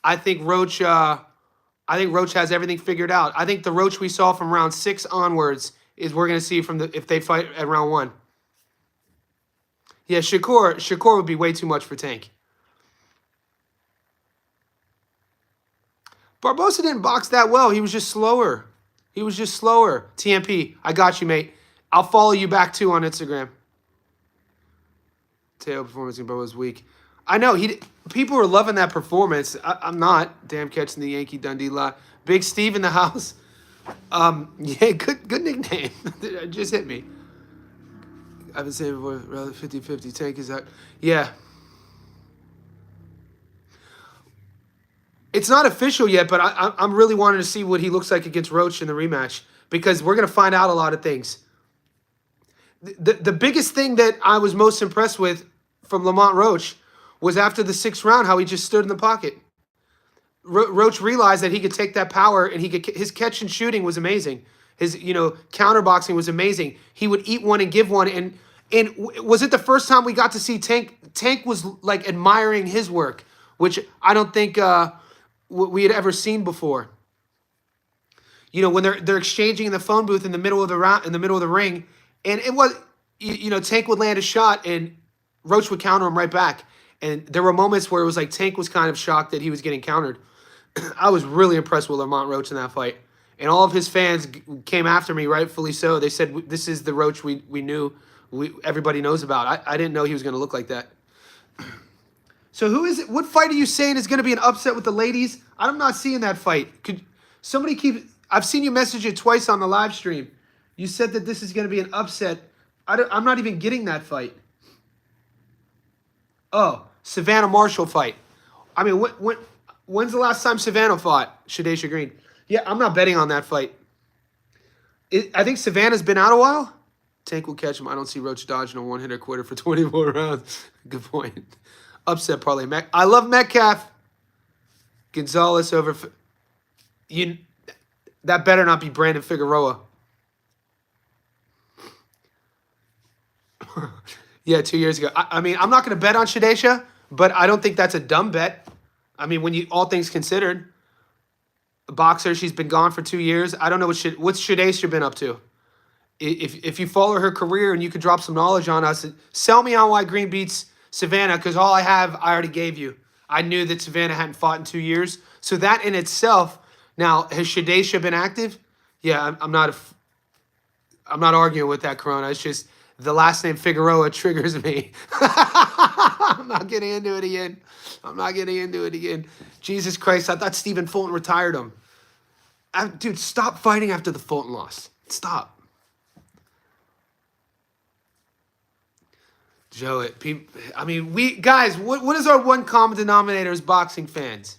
I think Roach has everything figured out. I think the Roach we saw from round 6 onwards is we're gonna see from if they fight at round 1. Yeah, Shakur would be way too much for Tank. Barbosa didn't box that well. He was just slower. TMP, I got you, mate. I'll follow you back too on Instagram. Teo performance in Barbosa's weak. I know people were loving that performance. I'm not. Damn, catching the Yankee Dundee lot. Big Steve in the house. Yeah, good nickname. It just hit me. I've been saying before, rather 50-50. Tank is out. Yeah. It's not official yet, but I'm really wanting to see what he looks like against Roach in the rematch because we're going to find out a lot of things. The biggest thing that I was most impressed with from Lamont Roach was after the 6th round, how he just stood in the pocket. Roach realized that he could take that power and his catch and shooting was amazing. His counter boxing was amazing. He would eat one and give one. And was it the first time we got to see Tank? Tank was like admiring his work, which I don't think we had ever seen before. When they're exchanging in the phone booth in the middle of the round, in the middle of the ring, and it was Tank would land a shot and Roach would counter him right back. And there were moments where it was like Tank was kind of shocked that he was getting countered. I was really impressed with Lamont Roach in that fight. And all of his fans came after me, rightfully so. They said, this is the Roach we knew, everybody knows about. I didn't know he was going to look like that. So who is it? What fight are you saying is going to be an upset with the ladies? I'm not seeing that fight. Could somebody I've seen you message it twice on the live stream. You said that this is going to be an upset. I'm not even getting that fight. Oh, Savannah Marshall fight. I mean, when's the last time Savannah fought Shadesha Green? Yeah, I'm not betting on that fight. I think Savannah's been out a while. Tank will catch him. I don't see Roach dodging a one-hitter quitter for 24 rounds. Good point. Upset parlay. I love Metcalf. Gonzalez over. That better not be Brandon Figueroa. Yeah, 2 years ago. I mean, I'm not going to bet on Shadesha, but I don't think that's a dumb bet. I mean, when all things considered, a boxer, she's been gone for 2 years. I don't know what's Shadesha been up to. If you follow her career and you could drop some knowledge on us, sell me on why Green beats Savannah, because all I already gave you. I knew that Savannah hadn't fought in 2 years. So that in itself, now, has Shadesha been active? Yeah, I'm not arguing with that, Corona. It's just the last name Figueroa triggers me. I'm not getting into it again. Jesus Christ, I thought Stephen Fulton retired him. Dude, stop fighting after the Fulton loss. Stop. Joe, I mean, what is our one common denominator as boxing fans?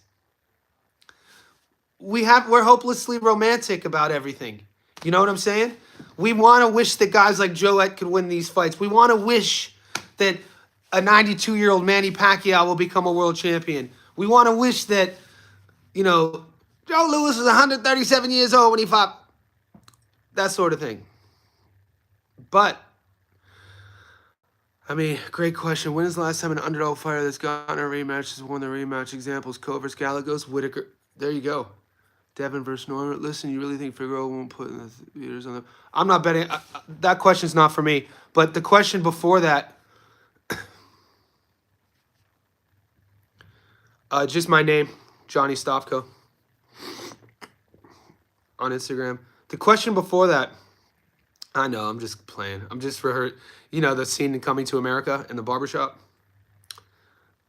We're hopelessly romantic about everything. You know what I'm saying? We want to wish that guys like Joette could win these fights. We want to wish that a 92-year-old Manny Pacquiao will become a world champion. We want to wish that, Joe Louis was 137 years old when he fought. That sort of thing. But, I mean, great question. When is the last time an underdog fighter that's gotten a rematch has won the rematch? Examples, Covers, Gallegos, Whitaker. There you go. Devin versus Norman. Listen, you really think Figueroa won't put in the theaters on the... I'm not betting. That question's not for me. But the question before that... just my name, Johnny Stofko. On Instagram. The question before that... I know, I'm just playing. I'm just for her... the scene in Coming to America in the barbershop.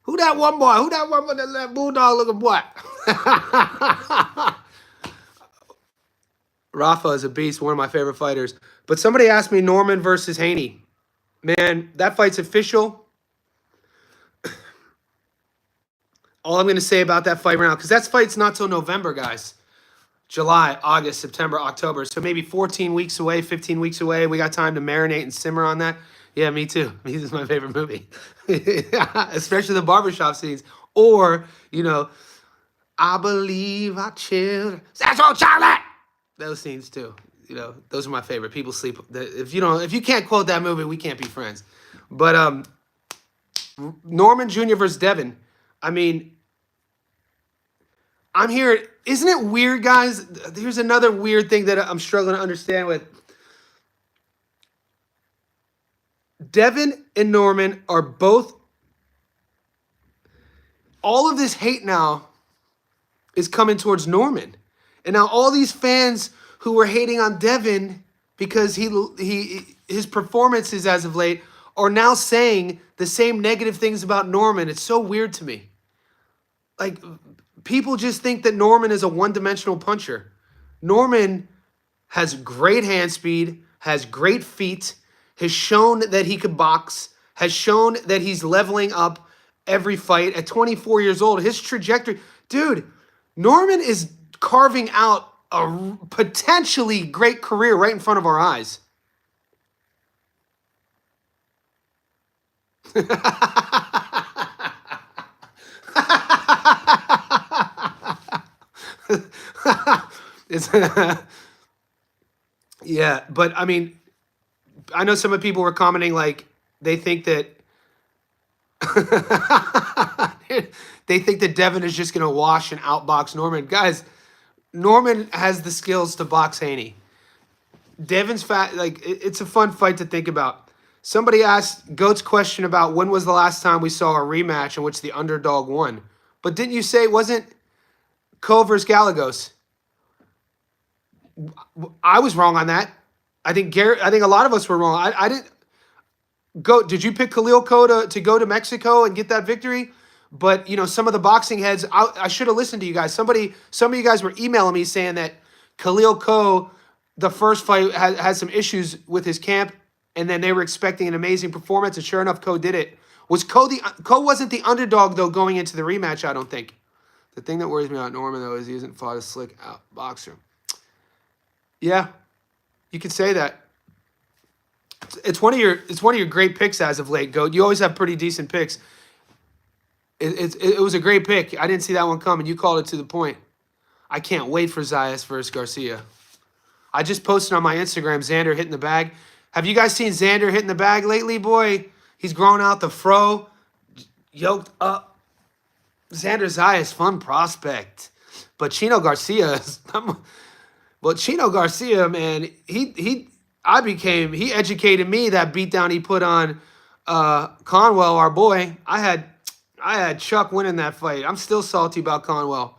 Who that one boy? That bulldog looking boy? Rafa is a beast, one of my favorite fighters. But somebody asked me Norman versus Haney. Man, that fight's official. All I'm going to say about that fight right now, because that fight's not till November, guys. July, August, September, October. So maybe 14 weeks away, 15 weeks away. We got time to marinate and simmer on that. Yeah, me too. This is my favorite movie. Especially the barbershop scenes. Or, I believe our children. That's all, Charlie! Those scenes too. Those are my favorite. People sleep. If you can't quote that movie, we can't be friends. But Norman Jr. versus Devin. I mean, I'm here. Isn't it weird, guys? Here's another weird thing that I'm struggling to understand with. Devin and Norman are both. All of this hate now is coming towards Norman. And now all these fans who were hating on Devin because his performances as of late are now saying the same negative things about Norman. It's so weird to me. Like, people just think that Norman is a one-dimensional puncher. Norman has great hand speed, has great feet, has shown that he could box, has shown that he's leveling up every fight at 24 years old. His trajectory, dude, Norman is carving out a potentially great career right in front of our eyes. Yeah, but I mean, I know some of the people were commenting like they think that they think that Devin is just going to wash and outbox Norman. Guys, Norman has the skills to box Haney. Devin's fat. Like, it's a fun fight to think about. Somebody asked Goat's question about when was the last time we saw a rematch in which the underdog won. But didn't you say it wasn't Ko versus Galagos? I was wrong on that. I think a lot of us were wrong. I didn't. Goat, did you pick Khalil Ko to go to Mexico and get that victory? But, some of the boxing heads, I should have listened to you guys. Some of you guys were emailing me saying that Khalil Ko, the first fight, had some issues with his camp, and then they were expecting an amazing performance, and sure enough, Ko did it. Ko wasn't the underdog, though, going into the rematch, I don't think. The thing that worries me about Norman, though, is he hasn't fought a slick out boxer. Yeah, you could say that. It's one of your great picks as of late, Goat. You always have pretty decent picks. It was a great pick. I didn't see that one coming. You called it to the point. I can't wait for Zayas versus Garcia. I just posted on my Instagram Xander hitting the bag. Have you guys seen Xander hitting the bag lately, boy? He's growing out the fro, yoked up. Xander Zayas, fun prospect. But Chino Garcia, Chino Garcia, man, he educated me, that beatdown he put on Conwell, our boy. I had Chuck winning that fight. I'm still salty about Conwell.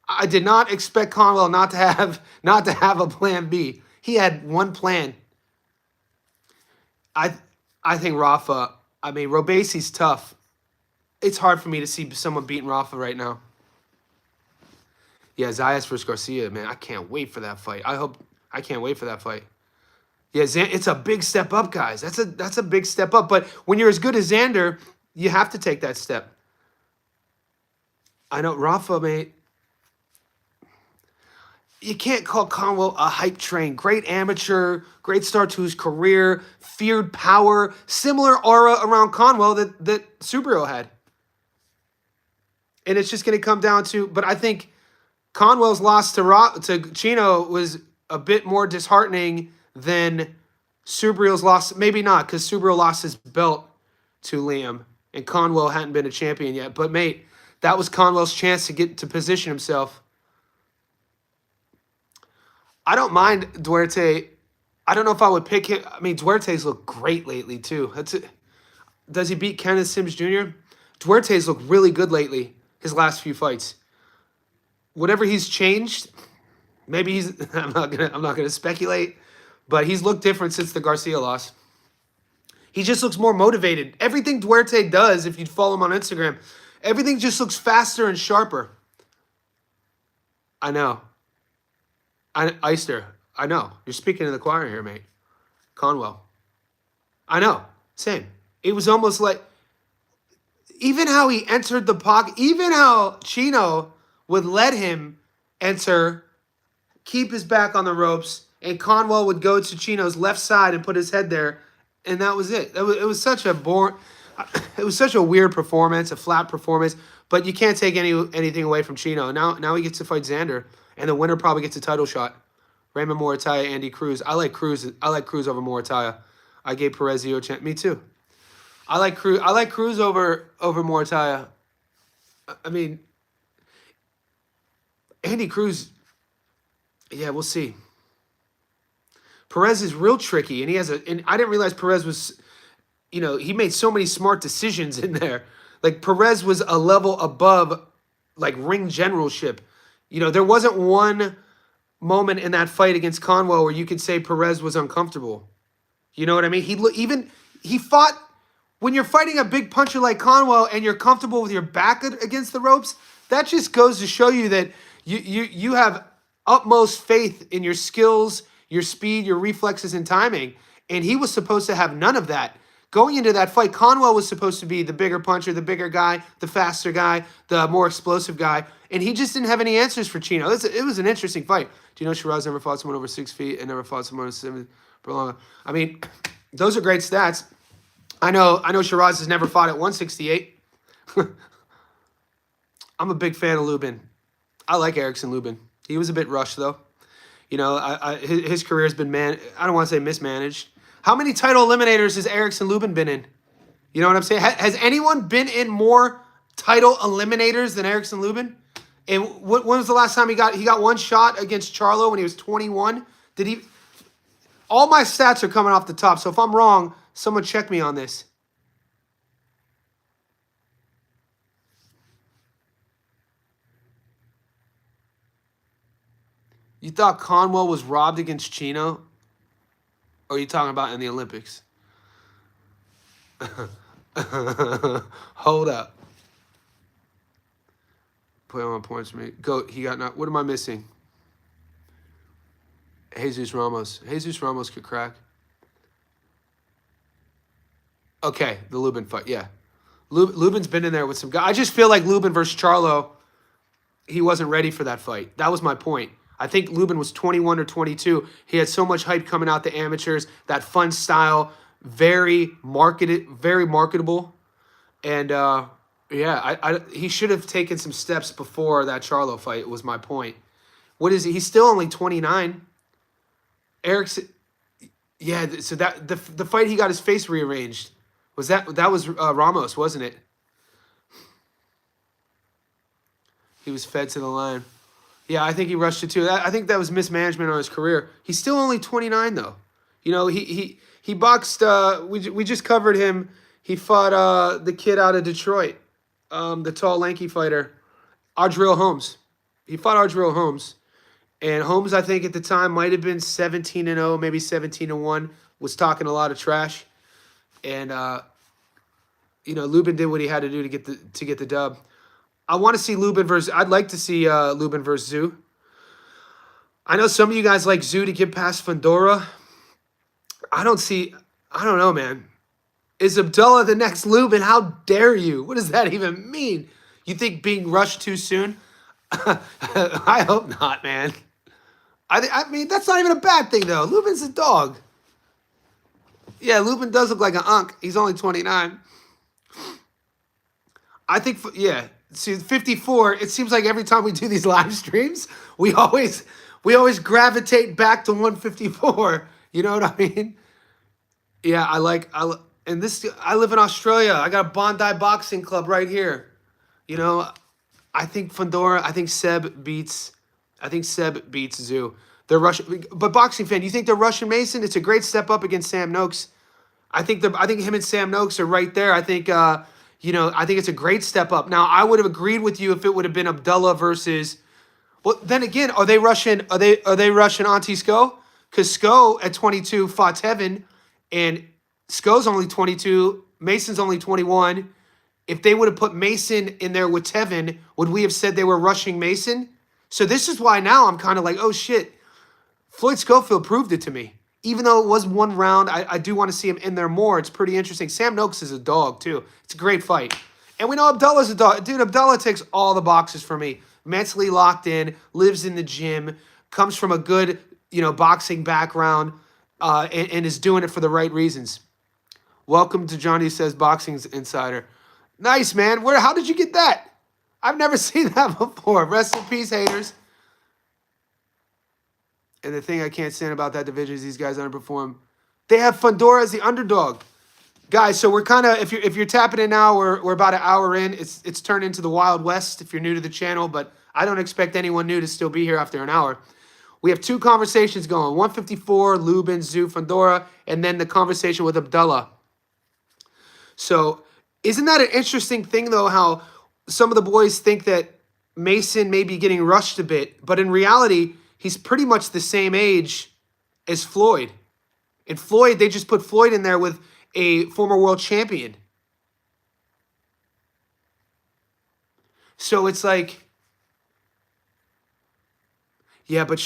I did not expect Conwell not to have a plan B. He had one plan. I think Rafa. I mean, Robesi's tough. It's hard for me to see someone beating Rafa right now. Yeah, Zayas versus Garcia, man. I can't wait for that fight. I can't wait for that fight. Yeah, it's a big step up, guys. That's a big step up. But when you're as good as Xander, you have to take that step. I know Rafa, mate. You can't call Conwell a hype train. Great amateur, great start to his career, feared power, similar aura around Conwell that Subriel had. And it's just going to come down to, but I think Conwell's loss to Chino was a bit more disheartening than Subriel's loss. Maybe not, because Subriel lost his belt to Liam, and Conwell hadn't been a champion yet. But, mate, that was Conwell's chance to get to position himself. I don't mind Duarte. I don't know if I would pick him. I mean, Duarte's looked great lately, too. Does he beat Kenneth Sims Jr.? Duarte's looked really good lately, his last few fights. Whatever he's changed, maybe he's I'm not gonna speculate, but he's looked different since the Garcia loss. He just looks more motivated. Everything Duarte does, if you follow him on Instagram, everything just looks faster and sharper. I know. Eister, I know. You're speaking to the choir here, mate. Conwell. I know. Same. It was almost like, even how he entered the pocket, even how Chino would let him enter keep his back on the ropes, and Conwell would go to Chino's left side and put his head there, and that was it. It was such a it was such a weird performance, a flat performance. But you can't take anything away from Chino. Now he gets to fight Xander, and the winner probably gets a title shot. Raymond Morataya, Andy Cruz. I like Cruz. I like Cruz over Morataya. I gave Perez the chance. Me too. I like Cruz. I like Cruz over Morataya. I mean, Andy Cruz. Yeah, we'll see. Perez is real tricky, and he has and I didn't realize Perez was, he made so many smart decisions in there. Like, Perez was a level above, like, ring generalship. There wasn't one moment in that fight against Conwell where you could say Perez was uncomfortable. You know what I mean? He fought, when you're fighting a big puncher like Conwell and you're comfortable with your back against the ropes, that just goes to show you that you have utmost faith in your skills, your speed, your reflexes, and timing. And he was supposed to have none of that. Going into that fight, Conwell was supposed to be the bigger puncher, the bigger guy, the faster guy, the more explosive guy, and he just didn't have any answers for Chino. It was an interesting fight. Do you know Shiraz never fought someone over 6 feet and never fought someone over 7 for long? I mean, those are great stats. I know Shiraz has never fought at 168. I'm a big fan of Lubin. I like Erickson Lubin. He was a bit rushed, though. His career has been, I don't want to say mismanaged. How many title eliminators has Erickson Lubin been in? You know what I'm saying? Has anyone been in more title eliminators than Erickson Lubin? And when was the last time he got one shot against Charlo when he was 21? All my stats are coming off the top, so if I'm wrong, someone check me on this. You thought Conwell was robbed against Chino? Or are you talking about in the Olympics? Hold up. Play on points for me. He got not. What am I missing? Jesus Ramos. Jesus Ramos could crack. Okay, the Lubin fight. Yeah. Lubin's been in there with some guys. I just feel like Lubin versus Charlo, he wasn't ready for that fight. That was my point. I think Lubin was 21 or 22. He had so much hype coming out the amateurs, that fun style, very marketable. And he should have taken some steps before that Charlo fight, was my point. What is he? He's still only 29. Erickson, yeah, so that the fight he got his face rearranged. That was Ramos, wasn't it? He was fed to the line. Yeah, I think he rushed it too. I think that was mismanagement on his career. He's still only 29 though. He boxed. We just covered him. He fought the kid out of Detroit, the tall, lanky fighter, Ardrell Holmes. He fought Ardrell Holmes, and Holmes, I think at the time might have been 17-0, maybe 17-1. Was talking a lot of trash, and Lubin did what he had to do to get the dub. I want to see Lubin versus. I'd like to see Lubin versus Zhu. I know some of you guys like Zhu to get past Fundora. I don't know, man. Is Abdullah the next Lubin? How dare you? What does that even mean? You think being rushed too soon? I hope not, man. I mean, that's not even a bad thing, though. Lubin's a dog. Yeah, Lubin does look like an unk. He's only 29. I think, yeah. See, 54, it seems like every time we do these live streams, we always gravitate back to 154. You know what I mean? Yeah, I live in Australia. I got a Bondi Boxing Club right here. I think Fundora, I think Seb beats Zhu. They're Russian, but Boxing Fan, you think they're Russian Mason? It's a great step up against Sam Noakes. I think him and Sam Noakes are right there. I think I think it's a great step up. Now, I would have agreed with you if it would have been Abdullah versus. Well, then again, are they Russian? Are they Russian Auntie Sko? Because Sko at 22 fought Tevin, and Sko's only 22. Mason's only 21. If they would have put Mason in there with Tevin, would we have said they were rushing Mason? So this is why now I'm kind of like, oh shit, Floyd Schofield proved it to me. Even though it was one round, I do want to see him in there more. It's pretty interesting. Sam Noakes is a dog, too. It's a great fight. And we know Abdullah's a dog. Dude, Abdullah ticks all the boxes for me. Mentally locked in, lives in the gym, comes from a good, boxing background, and is doing it for the right reasons. Welcome to Johnny Says Boxing's Insider. Nice, man. How did you get that? I've never seen that before. Rest in peace, haters. And the thing I can't stand about that division is these guys underperform. They have Fundora as the underdog. Guys, so we're kind of, if you're tapping in now, we're about an hour in. It's turned into the Wild West if you're new to the channel, but I don't expect anyone new to still be here after an hour. We have two conversations going. 154, Lubin, Zoo, Fundora, and then the conversation with Abdullah. So isn't that an interesting thing, though, how some of the boys think that Mason may be getting rushed a bit, but in reality, he's pretty much the same age as Floyd. And Floyd, they just put Floyd in there with a former world champion. So it's like, yeah, but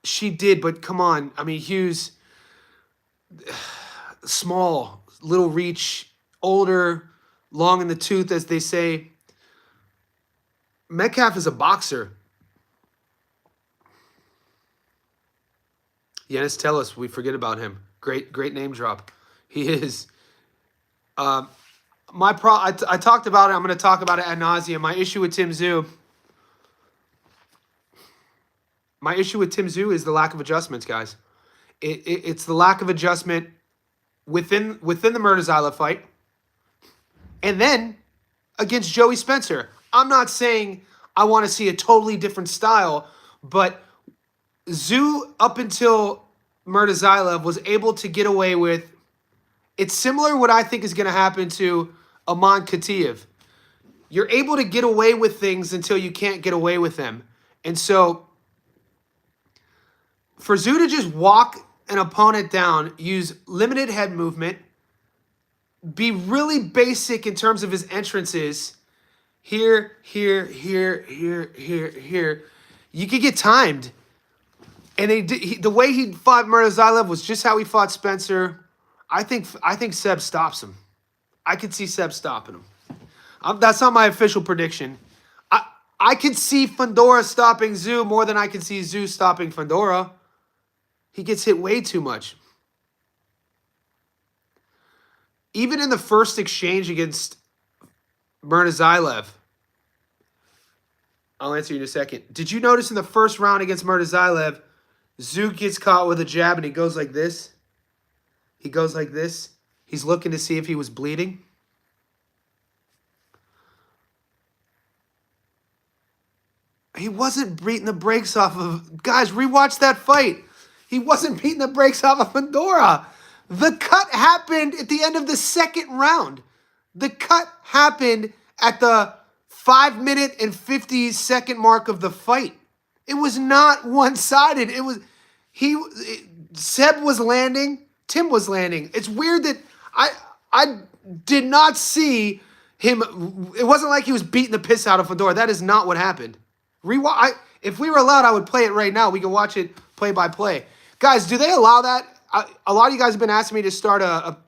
she did, but come on. I mean, Hughes, small, little reach, older, long in the tooth, as they say. Metcalf is a boxer. Yanis, tell us, we forget about him. Great name drop. He is. I talked about it. I'm going to talk about it ad nauseum. My issue with Tim Tszyu. My issue with Tim Tszyu is the lack of adjustments, guys. It's the lack of adjustment within the Murtazawa fight, and then against Joey Spencer. I'm not saying I want to see a totally different style, but Tszyu up until Murtazawa was able to get away with. It's similar what I think is going to happen to Aman Khatiev. You're able to get away with things until you can't get away with them. And so for Tszyu to just walk an opponent down, use limited head movement, be really basic in terms of his entrances, here, here, here, here, here, here, you could get timed. And the way he fought Murtazawa was just how he fought Spencer. I think Seb stops him. I could see Seb stopping him. That's not my official prediction. I could see Fundora stopping Tszyu more than I can see Tszyu stopping Fundora. He gets hit way too much. Even in the first exchange against Murtazawa, I'll answer you in a second. Did you notice in the first round against Murtazawa, Tszyu gets caught with a jab and he goes like this? He goes like this. He's looking to see if he was bleeding. He wasn't beating the brakes off of... Guys, rewatch that fight. He wasn't beating the brakes off of Fundora. The cut happened at the end of the second round. The cut happened at the 5-minute and 50-second mark of the fight. It was not one-sided. Seb was landing. Tim was landing. It's weird that I did not see him. It wasn't like he was beating the piss out of Fundora. That is not what happened. If we were allowed, I would play it right now. We can watch it play by play. Guys, do they allow that? A lot of you guys have been asking me to start a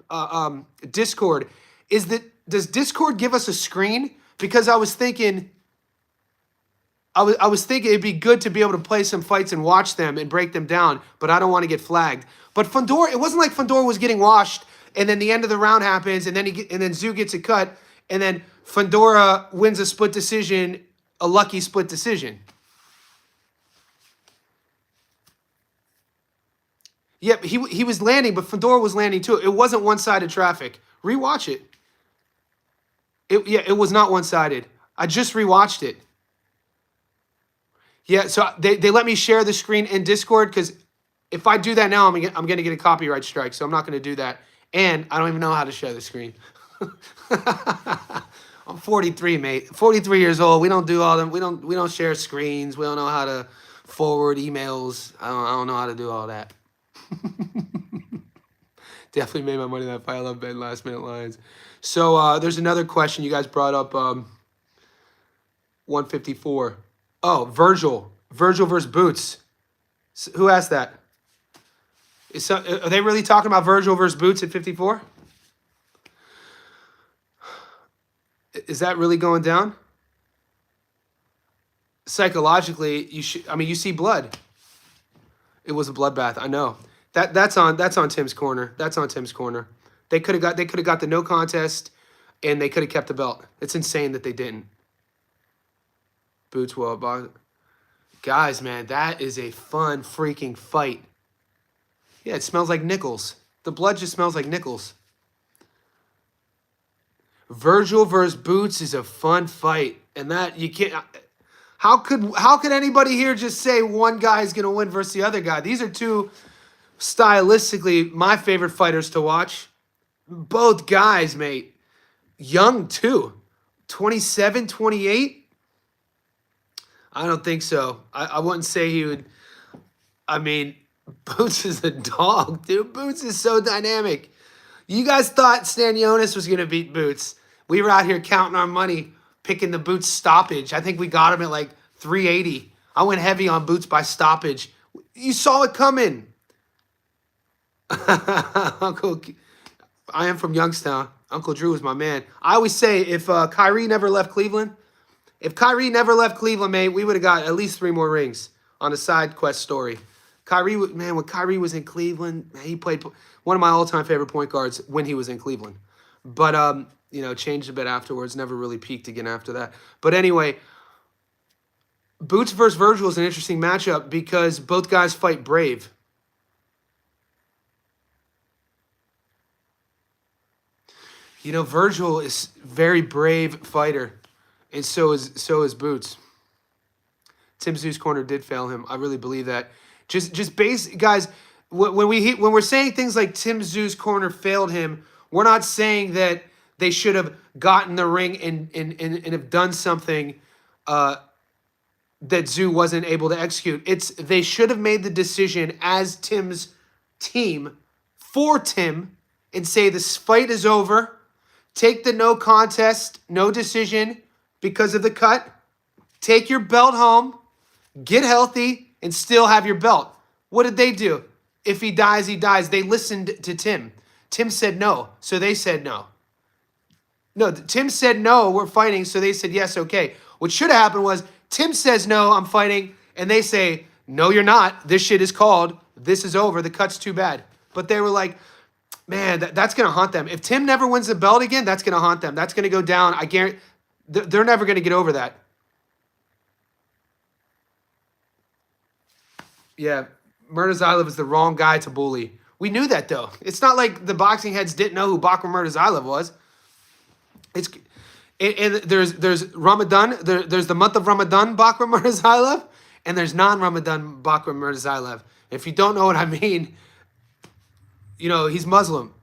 Discord. Does Discord give us a screen? Because I was thinking it'd be good to be able to play some fights and watch them and break them down, but I don't want to get flagged. But Fundora, it wasn't like Fundora was getting washed and then the end of the round happens and then Tszyu gets a cut and then Fundora wins a split decision, a lucky split decision. Yep, he was landing, but Fundora was landing too. It wasn't one-sided traffic. Rewatch it. It was not one-sided. I just rewatched it. Yeah, so they let me share the screen in Discord because if I do that now, I'm gonna get a copyright strike. So I'm not gonna do that. And I don't even know how to share the screen. I'm 43, mate. 43 years old. We don't do all them. We don't share screens. We don't know how to forward emails. I don't know how to do all that. Definitely made my money that fight. I love betting last minute lines. So there's another question you guys brought up. 154. Oh, Virgil versus Boots. Who asked that? Are they really talking about Virgil versus Boots at 54? Is that really going down? psychologically, you see blood. It was a bloodbath. I know. That's on Tim's corner. That's on Tim's corner. They could have got the no contest, and they could have kept the belt. It's insane that they didn't. Boots well, guys, man, that is a fun freaking fight. Yeah, it smells like nickels. The blood just smells like nickels. Virgil versus Boots is a fun fight, and that you can't. How could anybody here just say one guy is gonna win versus the other guy? These are two stylistically my favorite fighters to watch. Both guys, mate, young too, 27, 28. I don't think so. I wouldn't say he would. I mean, Boots is a dog, dude. Boots is so dynamic. You guys thought Stanionis was going to beat Boots. We were out here counting our money, picking the Boots stoppage. I think we got him at like 380. I went heavy on Boots by stoppage. You saw it coming. Uncle, I am from Youngstown. Uncle Drew is my man. I always say if Kyrie never left Cleveland, mate, we would have got at least 3 more rings on a side quest story. Kyrie, man, when Kyrie was in Cleveland, man, he played one of my all-time favorite point guards when he was in Cleveland. But, changed a bit afterwards. Never really peaked again after that. But anyway, Boots versus Virgil is an interesting matchup because both guys fight brave. Virgil is a very brave fighter. And so is Boots. Tim Zoo's corner did fail him. I really believe that. Just guys, when we're saying things like Tim Zoo's corner failed him, we're not saying that they should have gotten the ring and have done something that Zoo wasn't able to execute. They should have made the decision as Tim's team for Tim and say this fight is over. Take the no contest, no decision because of the cut. Take your belt home, get healthy, and still have your belt. What did they do? If he dies, he dies. They listened to Tim. Tim said no, so they said no. No, Tim said no, we're fighting, so they said yes, okay. What should have happened was Tim says no, I'm fighting, and they say, no, you're not. This shit is called. This is over. The cut's too bad. But they were like, man, that's going to haunt them. If Tim never wins the belt again, that's going to haunt them. That's going to go down. I guarantee they're never going to get over that. Yeah, Murtazylov is the wrong guy to bully. We knew that, though. It's not like the boxing heads didn't know who Bakr Murtazylov was. There's Ramadan. There's the month of Ramadan Bakr Murtazylov, and there's non-Ramadan Bakr Murtazylov. If you don't know what I mean, he's Muslim.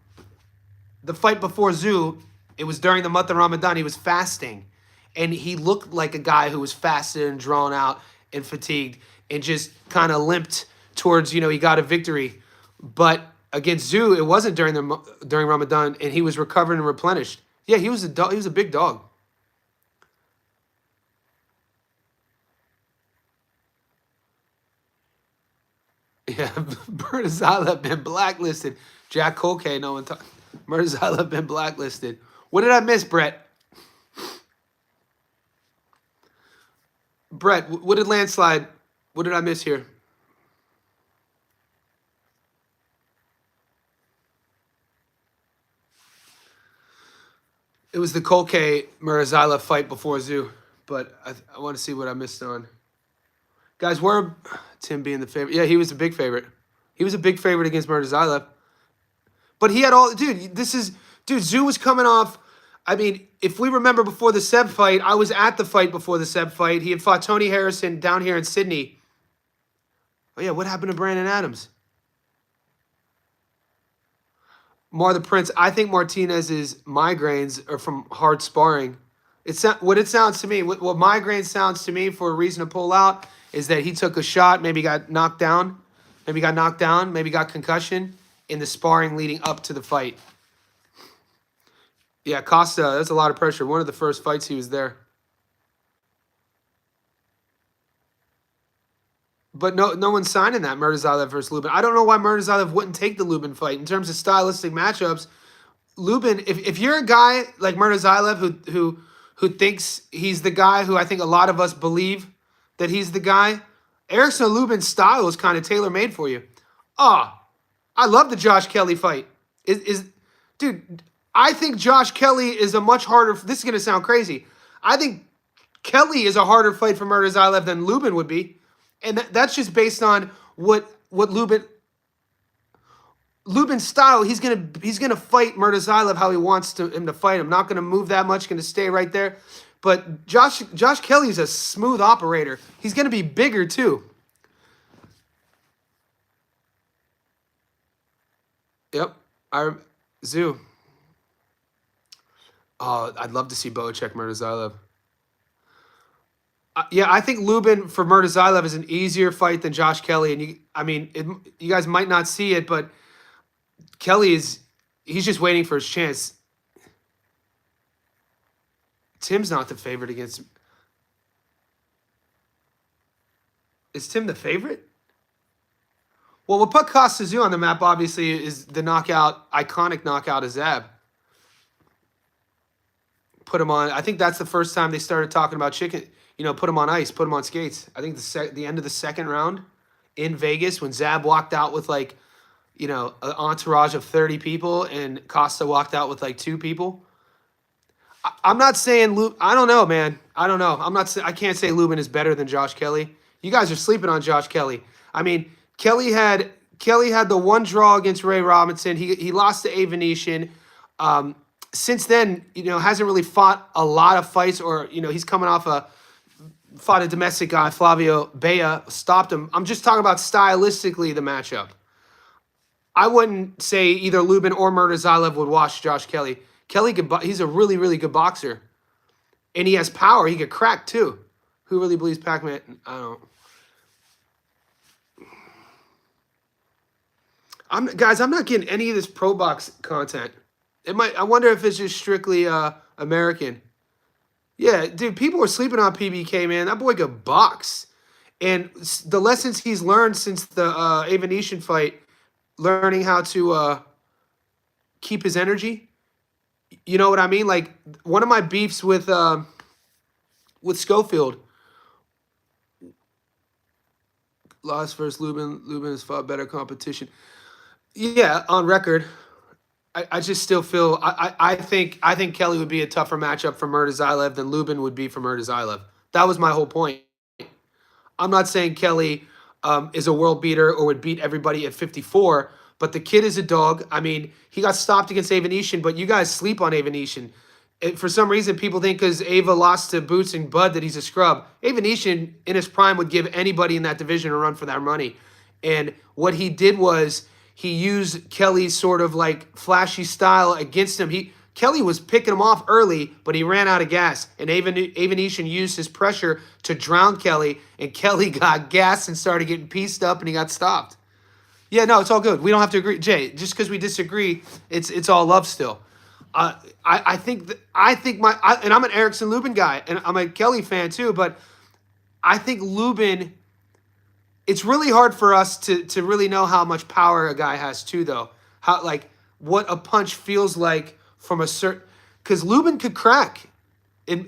The fight before Zoo, it was during the month of Ramadan. He was fasting, and he looked like a guy who was fasted and drawn out and fatigued and just kind of limped towards, he got a victory. But against Zoo, it wasn't during Ramadan, and he was recovered and replenished. Yeah, he was a dog. He was a big dog. Yeah, Murtazylov been blacklisted. Jack Colkay, no one talk. Murtazylov been blacklisted. What did I miss, Brett? Brett, what did landslide? What did I miss here? It was the Colkay Murtazylov fight before Zoo, but I want to see what I missed on. Guys, where Tim being the favorite? Yeah, he was a big favorite. He was a big favorite against Murtazylov. But he had all... Dude, Zoo was coming off... I mean, if we remember before the Seb fight, I was at the fight before the Seb fight. He had fought Tony Harrison down here in Sydney. Oh, yeah, what happened to Brandon Adams? Mar the Prince, I think Martinez's migraines are from hard sparring. What it sounds to me, what migraine sounds to me for a reason to pull out is that he took a shot, maybe got knocked down, maybe got concussion in the sparring leading up to the fight. Yeah, Costa, that's a lot of pressure. One of the first fights he was there. But no one's signing that Murtazylov versus Lubin. I don't know why Murtazylov wouldn't take the Lubin fight. In terms of stylistic matchups, Lubin, if you're a guy like Murtazylov who thinks he's the guy who I think a lot of us believe that he's the guy. Erickson Lubin's style is kind of tailor-made for you. I love the Josh Kelly fight. Dude, I think Josh Kelly is a much harder. This is going to sound crazy. I think Kelly is a harder fight for Murtazaev than Lubin would be. And that's just based on what Lubin's style. He's gonna fight Murtazaev how he wants him to fight him. Not gonna move that much. Gonna stay right there. But Josh Kelly's a smooth operator. He's gonna be bigger too. Yep. Zoo. Oh, I'd love to see Boacek Murtazaev. Yeah, I think Lubin for Murtazaev is an easier fight than Josh Kelly, and you guys might not see it, but he's just waiting for his chance. Tim's not the favorite against. Is Tim the favorite? Well, what put Costa Zoo on the map obviously is the iconic knockout of Zab. Put him on. I think that's the first time they started talking about chicken. Put him on ice, put him on skates. I think the end of the second round in Vegas when Zab walked out with an entourage of 30 people and Costa walked out with 2 people. I'm not saying I don't know, man. I don't know. I can't say Lubin is better than Josh Kelly. You guys are sleeping on Josh Kelly. Kelly had the one draw against Ray Robinson. He lost to A Venetian. Since then, hasn't really fought a lot of fights, or he's coming off fought a domestic guy, Flavio Bea, stopped him. I'm just talking about stylistically the matchup. I wouldn't say either Lubin or Murtazaev would wash Josh Kelly. He's a really, really good boxer. And he has power. He could crack too. Who really believes Pac-Man? I don't. Guys, I'm not getting any of this Pro Box content. I wonder if it's just strictly American. Yeah, dude, people are sleeping on PBK, man. That boy could box. And the lessons he's learned since the A Venetian fight, learning how to keep his energy. You know what I mean? One of my beefs with Schofield. Lost versus Lubin. Lubin has fought better competition. Yeah, on record. I just still feel I think Kelly would be a tougher matchup for Murtazaev than Lubin would be for Murtazaev. That was my whole point. I'm not saying Kelly is a world beater or would beat everybody at 54, but the kid is a dog. He got stopped against A Venetian, but you guys sleep on A Venetian. For some reason, people think because Ava lost to Boots and Bud that he's a scrub. A Venetian in his prime would give anybody in that division a run for their money. And what he did was he used Kelly's sort of flashy style against him. Kelly was picking him off early, but he ran out of gas. And A Venetian used his pressure to drown Kelly, and Kelly got gas and started getting pieced up, and he got stopped. Yeah, no, it's all good. We don't have to agree. Jay, just because we disagree, it's all love still. I think and I'm an Erickson Lubin guy, and I'm a Kelly fan too, but I think Lubin, it's really hard for us to really know how much power a guy has too, though. What a punch feels like from a certain, because Lubin could crack. And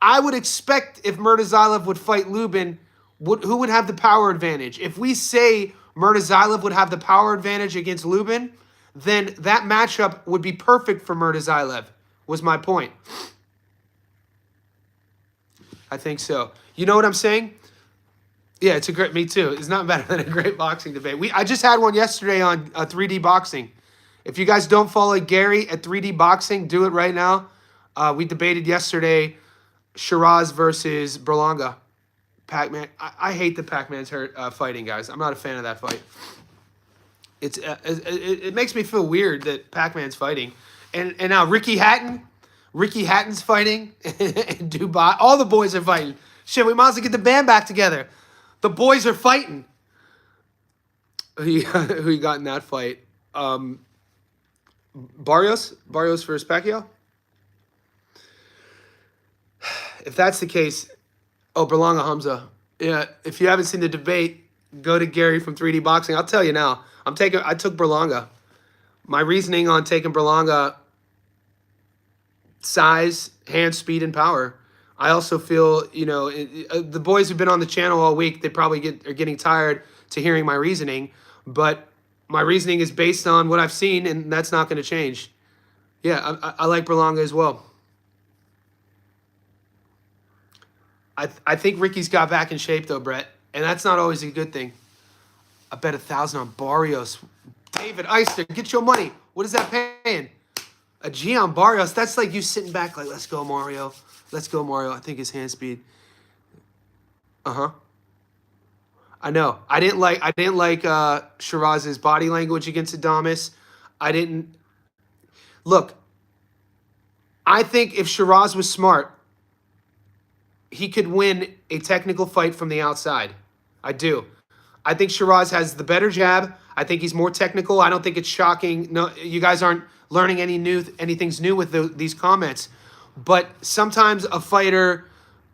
I would expect if Murtazaev would fight Lubin, who would have the power advantage? If we say Murtazaev would have the power advantage against Lubin, then that matchup would be perfect for Murtazaev, was my point. I think so. You know what I'm saying? Yeah, it's a great, me too. It's not better than a great boxing debate. I just had one yesterday on 3D Boxing. If you guys don't follow Gary at 3D Boxing, do it right now. We debated yesterday Shiraz versus Berlanga. Pac-Man. I hate that Pac-Man's hurt fighting, guys. I'm not a fan of that fight. It makes me feel weird that Pac-Man's fighting. And now Ricky Hatton's fighting in Dubai. All the boys are fighting. Shit, we might as well get the band back together. The boys are fighting. Who you got in that fight? Barrios versus Pacquiao? If that's the case, Berlanga Hamza. Yeah, if you haven't seen the debate, go to Gary from 3D Boxing. I'll tell you now. I took Berlanga. My reasoning on taking Berlanga, size, hand speed, and power. I also feel, the boys who've been on the channel all week, they probably are getting tired to hearing my reasoning, but my reasoning is based on what I've seen, and that's not going to change. Yeah, I like Berlanga as well. I think Ricky's got back in shape though, Brett, and that's not always a good thing. I bet 1,000 on Barrios. David Eister, get your money. What is that paying? A G on Barrios. That's like you sitting back like, let's go, Mario. Let's go, Mario. I think his hand speed. Uh-huh. I know. I didn't like Shiraz's body language against Adames. I didn't look. I think if Shiraz was smart, he could win a technical fight from the outside. I do. I think Shiraz has the better jab. I think he's more technical. I don't think it's shocking. No, you guys aren't learning anything's new with these comments. But sometimes a fighter,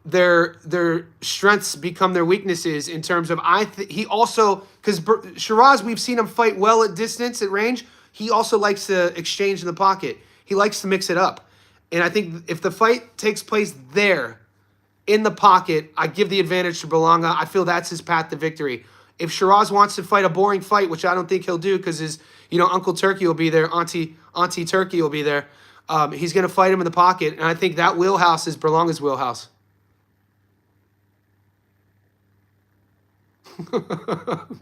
their strengths become their weaknesses in terms of he also, because Shiraz, we've seen him fight well at distance, at range. He also likes to exchange in the pocket. He likes to mix it up. And I think if the fight takes place there, in the pocket, I give the advantage to Berlanga. I feel that's his path to victory. If Shiraz wants to fight a boring fight, which I don't think he'll do because his, Uncle Turkey will be there, Auntie Turkey will be there, he's going to fight him in the pocket. And I think that wheelhouse is Berlanga's wheelhouse.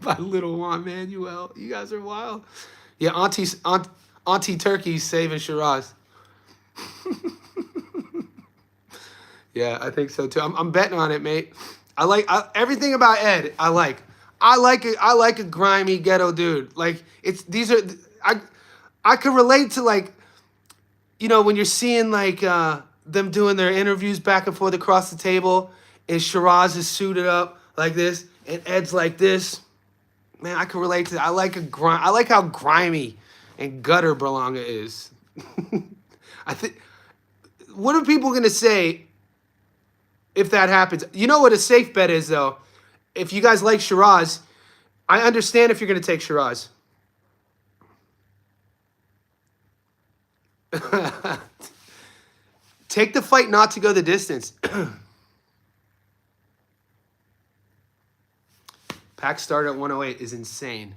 By little Juan Manuel. You guys are wild. Yeah, Auntie Turkey's saving Shiraz. Yeah, I think so too. I'm betting on it, mate. I like everything about Ed. I like a grimy ghetto dude. Like I could relate to like, when you're seeing like them doing their interviews back and forth across the table, and Shiraz is suited up like this, and Ed's like this. Man, I can relate to that. I like how grimy and gutter Berlanga is. I think. What are people gonna say if that happens? You know what a safe bet is, though? If you guys like Shiraz, I understand if you're going to take Shiraz. Take the fight not to go the distance. Pack start at 108 is insane.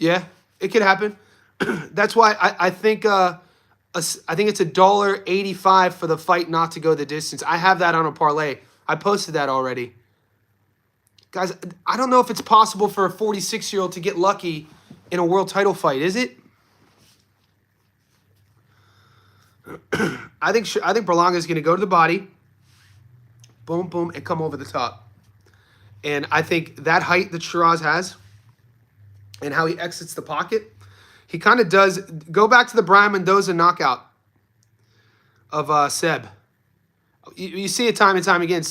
Yeah, it could happen. That's why I think I think it's $1.85 for the fight not to go the distance. I have that on a parlay. I posted that already. Guys, I don't know if it's possible for a 46-year-old to get lucky in a world title fight, is it? I think Berlanga is going to go to the body, boom, boom, and come over the top. And I think that height that Shiraz has and how he exits the pocket, he kind of does. Go back to the Brian Mendoza knockout of Seb. You see it time and time again.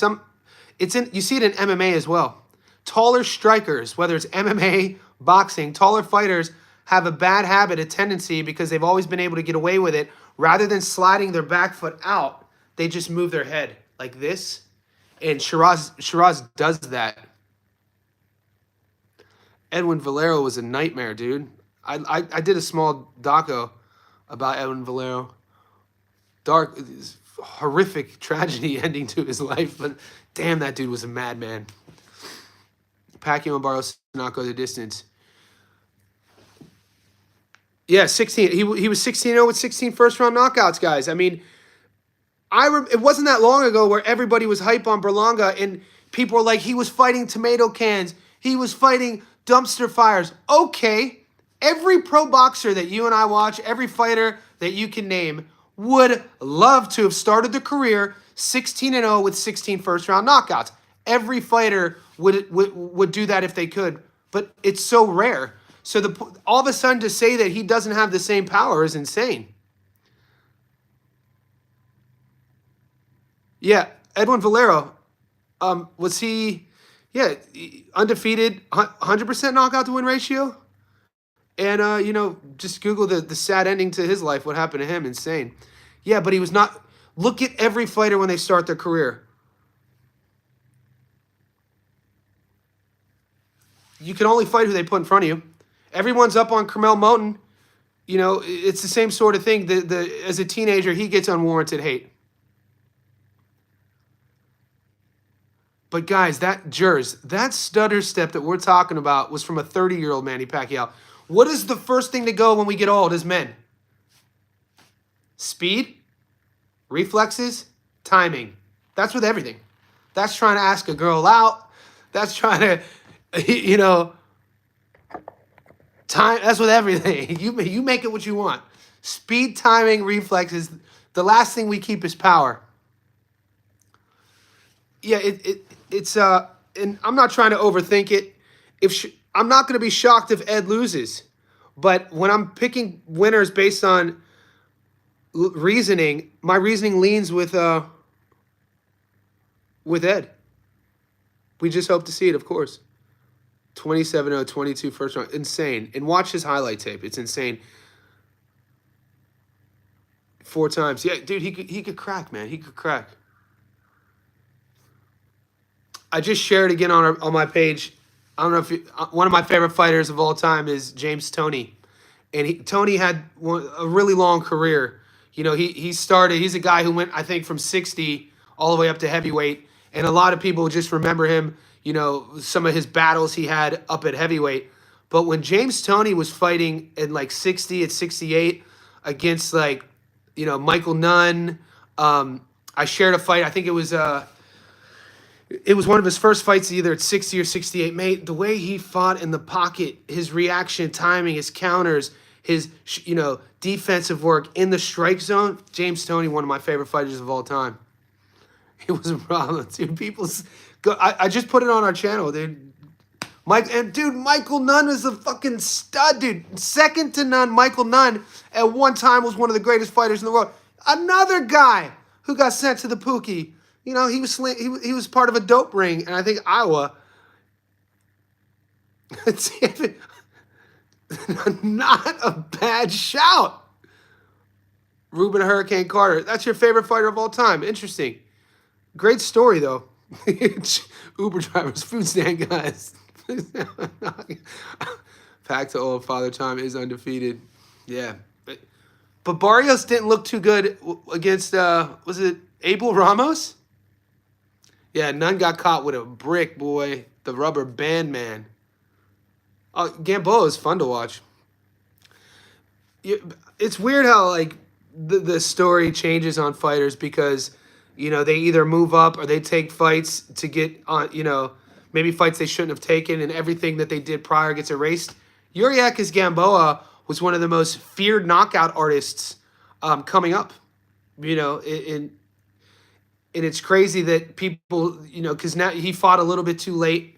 You see it in MMA as well. Taller strikers, whether it's MMA, boxing, taller fighters have a bad habit, a tendency, because they've always been able to get away with it. Rather than sliding their back foot out, they just move their head like this. And Shiraz does that. Edwin Valero was a nightmare, dude. I did a small doco about Edwin Valero. Dark, horrific tragedy ending to his life, but damn, that dude was a madman. Pacquiao and Barros not go the distance. Yeah, 16. He was 16-0 with 16 first-round knockouts, guys. I mean, it wasn't that long ago where everybody was hype on Berlanga, and people were like, he was fighting tomato cans. He was fighting dumpster fires. Okay. Every pro boxer that you and I watch, every fighter that you can name, would love to have started their career 16-0 with 16 first-round knockouts. Every fighter would do that if they could, but it's so rare. So all of a sudden to say that he doesn't have the same power is insane. Yeah, Edwin Valero, was he, undefeated, 100% knockout to win ratio? And, just Google the sad ending to his life, what happened to him, insane. Yeah, but he was not, look at every fighter when they start their career. You can only fight who they put in front of you. Everyone's up on Carmel Moten. You know, it's the same sort of thing. As a teenager, he gets unwarranted hate. But guys, that stutter step that we're talking about was from a 30-year-old Manny Pacquiao. What is the first thing to go when we get old as men? Speed, reflexes, timing. That's with everything. That's trying to ask a girl out. That's trying to, you know, time. That's with everything. You make it what you want. Speed, timing, reflexes. The last thing we keep is power. Yeah, it's and I'm not trying to overthink it. I'm not going to be shocked if Ed loses, but when I'm picking winners based on reasoning, my reasoning leans with Ed. We just hope to see it, of course. 27-0, 22 first round. Insane. And watch his highlight tape. It's insane. 4 times. Yeah, dude, he could crack, man. He could crack. I just shared again on my page. I don't know if one of my favorite fighters of all time is James Toney. And Toney had a really long career. You know, he's a guy who went, I think, from 60 all the way up to heavyweight. And a lot of people just remember him, you know, some of his battles he had up at heavyweight. But when James Toney was fighting at like 60, at 68 against like, you know, Michael Nunn, I shared a fight. I think it was one of his first fights, either at 60 or 68. Mate, the way he fought in the pocket, his reaction timing, his counters, his, you know, defensive work in the strike zone. James Toney, one of my favorite fighters of all time. It was a problem, dude. I just put it on our channel, dude. Michael Nunn is a fucking stud, dude. Second to none. Michael Nunn at one time was one of the greatest fighters in the world. Another guy who got sent to the Pookie. You know, he was part of a dope ring, and I think Iowa. Not a bad shout. Ruben Hurricane Carter. That's your favorite fighter of all time. Interesting. Great story, though. Uber drivers, food stand guys. Back to old Father Time is undefeated. Yeah. But Barrios didn't look too good against, was it Abel Ramos? Yeah, Nunn got caught with a brick, boy. The rubber band man. Gamboa is fun to watch. It's weird how, like, the story changes on fighters because, you know, they either move up or they take fights to get on, you know, maybe fights they shouldn't have taken, and everything that they did prior gets erased. Yuriakis Gamboa was one of the most feared knockout artists coming up, you know, and it's crazy that people, you know, because now he fought a little bit too late.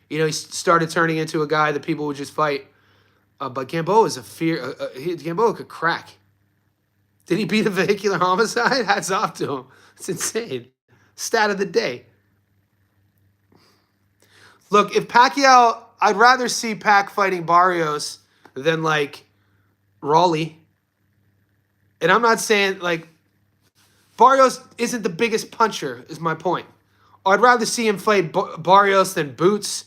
You know, he started turning into a guy that people would just fight. But Gamboa is a fear. Gamboa could crack. Did he beat a vehicular homicide? Hats off to him. It's insane. Stat of the day. Look, if Pacquiao, I'd rather see Pac fighting Barrios than like Raleigh. And I'm not saying like Barrios isn't the biggest puncher, is my point. I'd rather see him fight Barrios than Boots.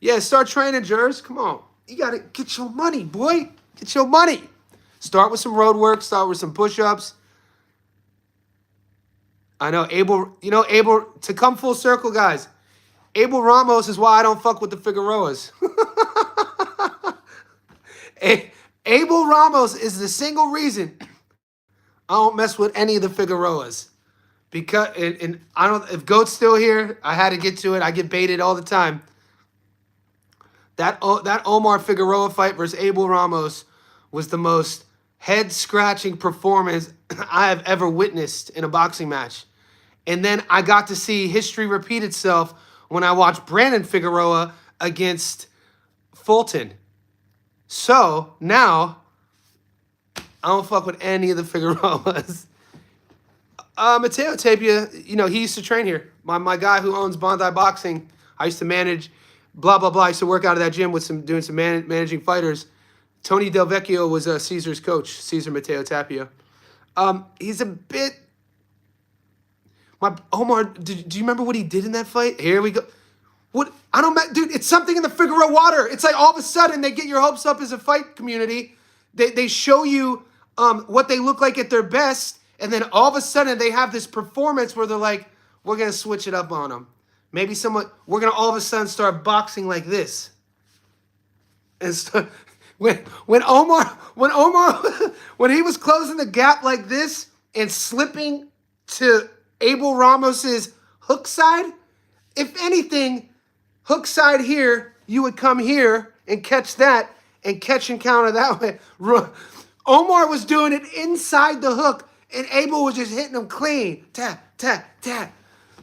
Yeah, start training, Jers. Come on. You got to get your money, boy. Get your money. Start with some road work. Start with some push-ups. I know Abel, to come full circle, guys, Abel Ramos is why I don't fuck with the Figueroas. Abel Ramos is the single reason I don't mess with any of the Figueroas. Because, and I don't, if Goat's still here, I had to get to it. I get baited all the time. That Omar Figueroa fight versus Abel Ramos was the most head-scratching performance I have ever witnessed in a boxing match. And then I got to see history repeat itself when I watched Brandon Figueroa against Fulton. So now I don't fuck with any of the Figueroas. Mateo Tapia, you know, he used to train here. My guy who owns Bondi Boxing, I used to manage, blah, blah, blah. I used to work out of that gym with doing some managing fighters. Tony Del Vecchio was Caesar's coach, Caesar Mateo Tapia. He's a bit... Omar, do you remember what he did in that fight? Here we go. What? I don't, dude. It's something in the Figaro water. It's like all of a sudden they get your hopes up as a fight community. They show you what they look like at their best, and then all of a sudden they have this performance where they're like, we're gonna switch it up on them. Maybe we're gonna all of a sudden start boxing like this. And when Omar when he was closing the gap like this and slipping to Abel Ramos's hook side, if anything, hook side here, you would come here and catch that and catch and counter that way. Omar was doing it inside the hook, and Abel was just hitting him clean. Tap, tap, tap.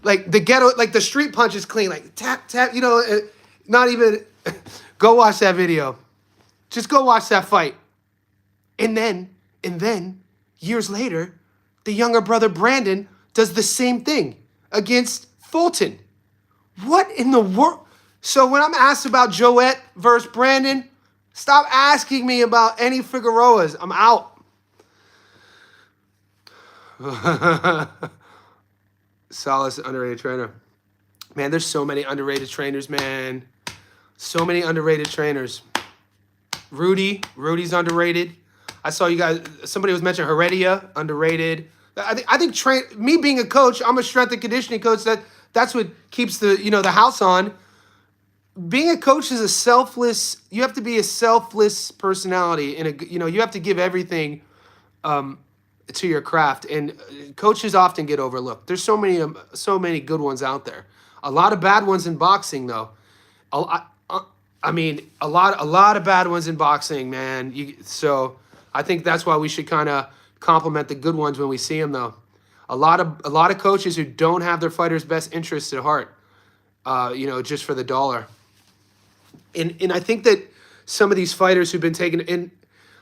Like the ghetto, like the street punch is clean. Like tap, tap, you know, not even. Go watch that video. Just go watch that fight. And then, years later, the younger brother Brandon does the same thing against Fulton. What in the world? So when I'm asked about Joette versus Brandon, stop asking me about any Figueroas. I'm out. Salas, underrated trainer. Man, there's so many underrated trainers, man. So many underrated trainers. Rudy's underrated. I saw you guys, somebody was mentioning Heredia, underrated. I think me being a coach, I'm a strength and conditioning coach. That's what keeps the house on. Being a coach is you have to be a selfless personality, and you have to give everything to your craft. And coaches often get overlooked. There's so many good ones out there. A lot of bad ones in boxing, though. I mean, a lot of bad ones in boxing, man. So I think that's why we should kind of compliment the good ones when we see them, though. A lot of coaches who don't have their fighters' best interests at heart, just for the dollar. And I think that some of these fighters who've been taken in,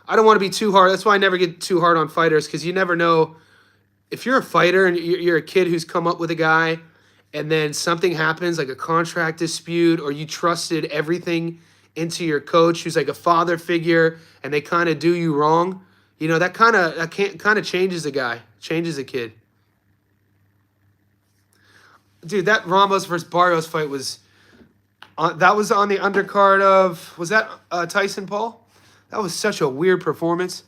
I don't want to be too hard. That's why I never get too hard on fighters, because you never know. If you're a fighter and you're a kid who's come up with a guy, and then something happens, like a contract dispute, or you trusted everything into your coach who's like a father figure, and they kind of do you wrong, that kind of changes a guy, changes a kid. Dude, that Ramos versus Barrios fight was on the undercard of, was that Tyson Paul? That was such a weird performance.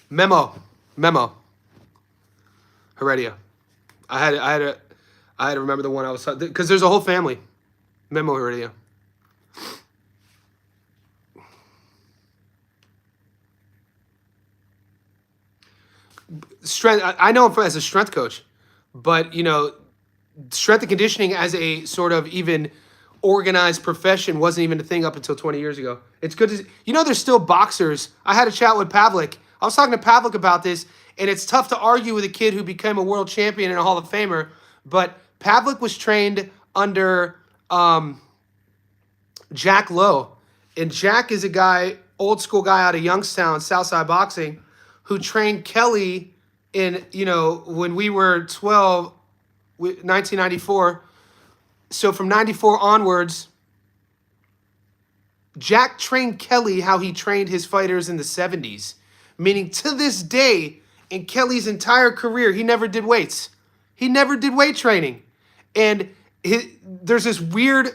Memo. Heredia. I had to remember the one I was, because there's a whole family. Memo Heredia. Strength. I know him as a strength coach, but strength and conditioning as a sort of even organized profession wasn't even a thing up until 20 years ago. It's good to, there's still boxers. I had a chat with Pavlik. I was talking to Pavlik about this, and it's tough to argue with a kid who became a world champion and a Hall of Famer, but Pavlik was trained under Jack Lowe. And Jack is a guy, old school guy out of Youngstown, Southside Boxing, who trained Kelly in, when we were 12, 1994. So from 94 onwards, Jack trained Kelly how he trained his fighters in the 70s. Meaning to this day, in Kelly's entire career, he never did weights. He never did weight training. And there's this weird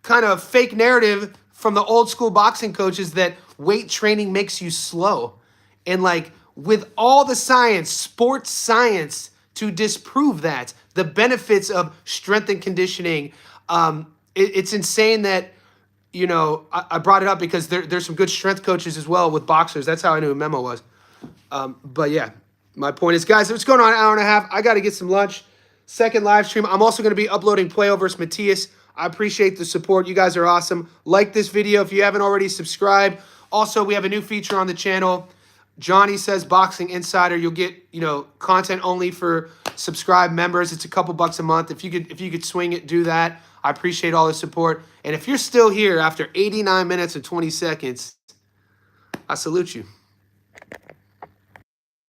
kind of fake narrative from the old school boxing coaches that weight training makes you slow. And with all the science, sports science, to disprove that, the benefits of strength and conditioning, it's insane that, I brought it up because there's some good strength coaches as well with boxers. That's how I knew who Memo was. But yeah, my point is, guys, it's going on an hour and a half. I got to get some lunch. Second live stream. I'm also going to be uploading Puello versus Matias. I appreciate the support. You guys are awesome. Like this video if you haven't already subscribed. Also, we have a new feature on the channel. Johnny Says Boxing Insider. You'll get, content only for subscribed members. It's a couple bucks a month. If you could swing it, do that. I appreciate all the support. And if you're still here after 89 minutes and 20 seconds, I salute you.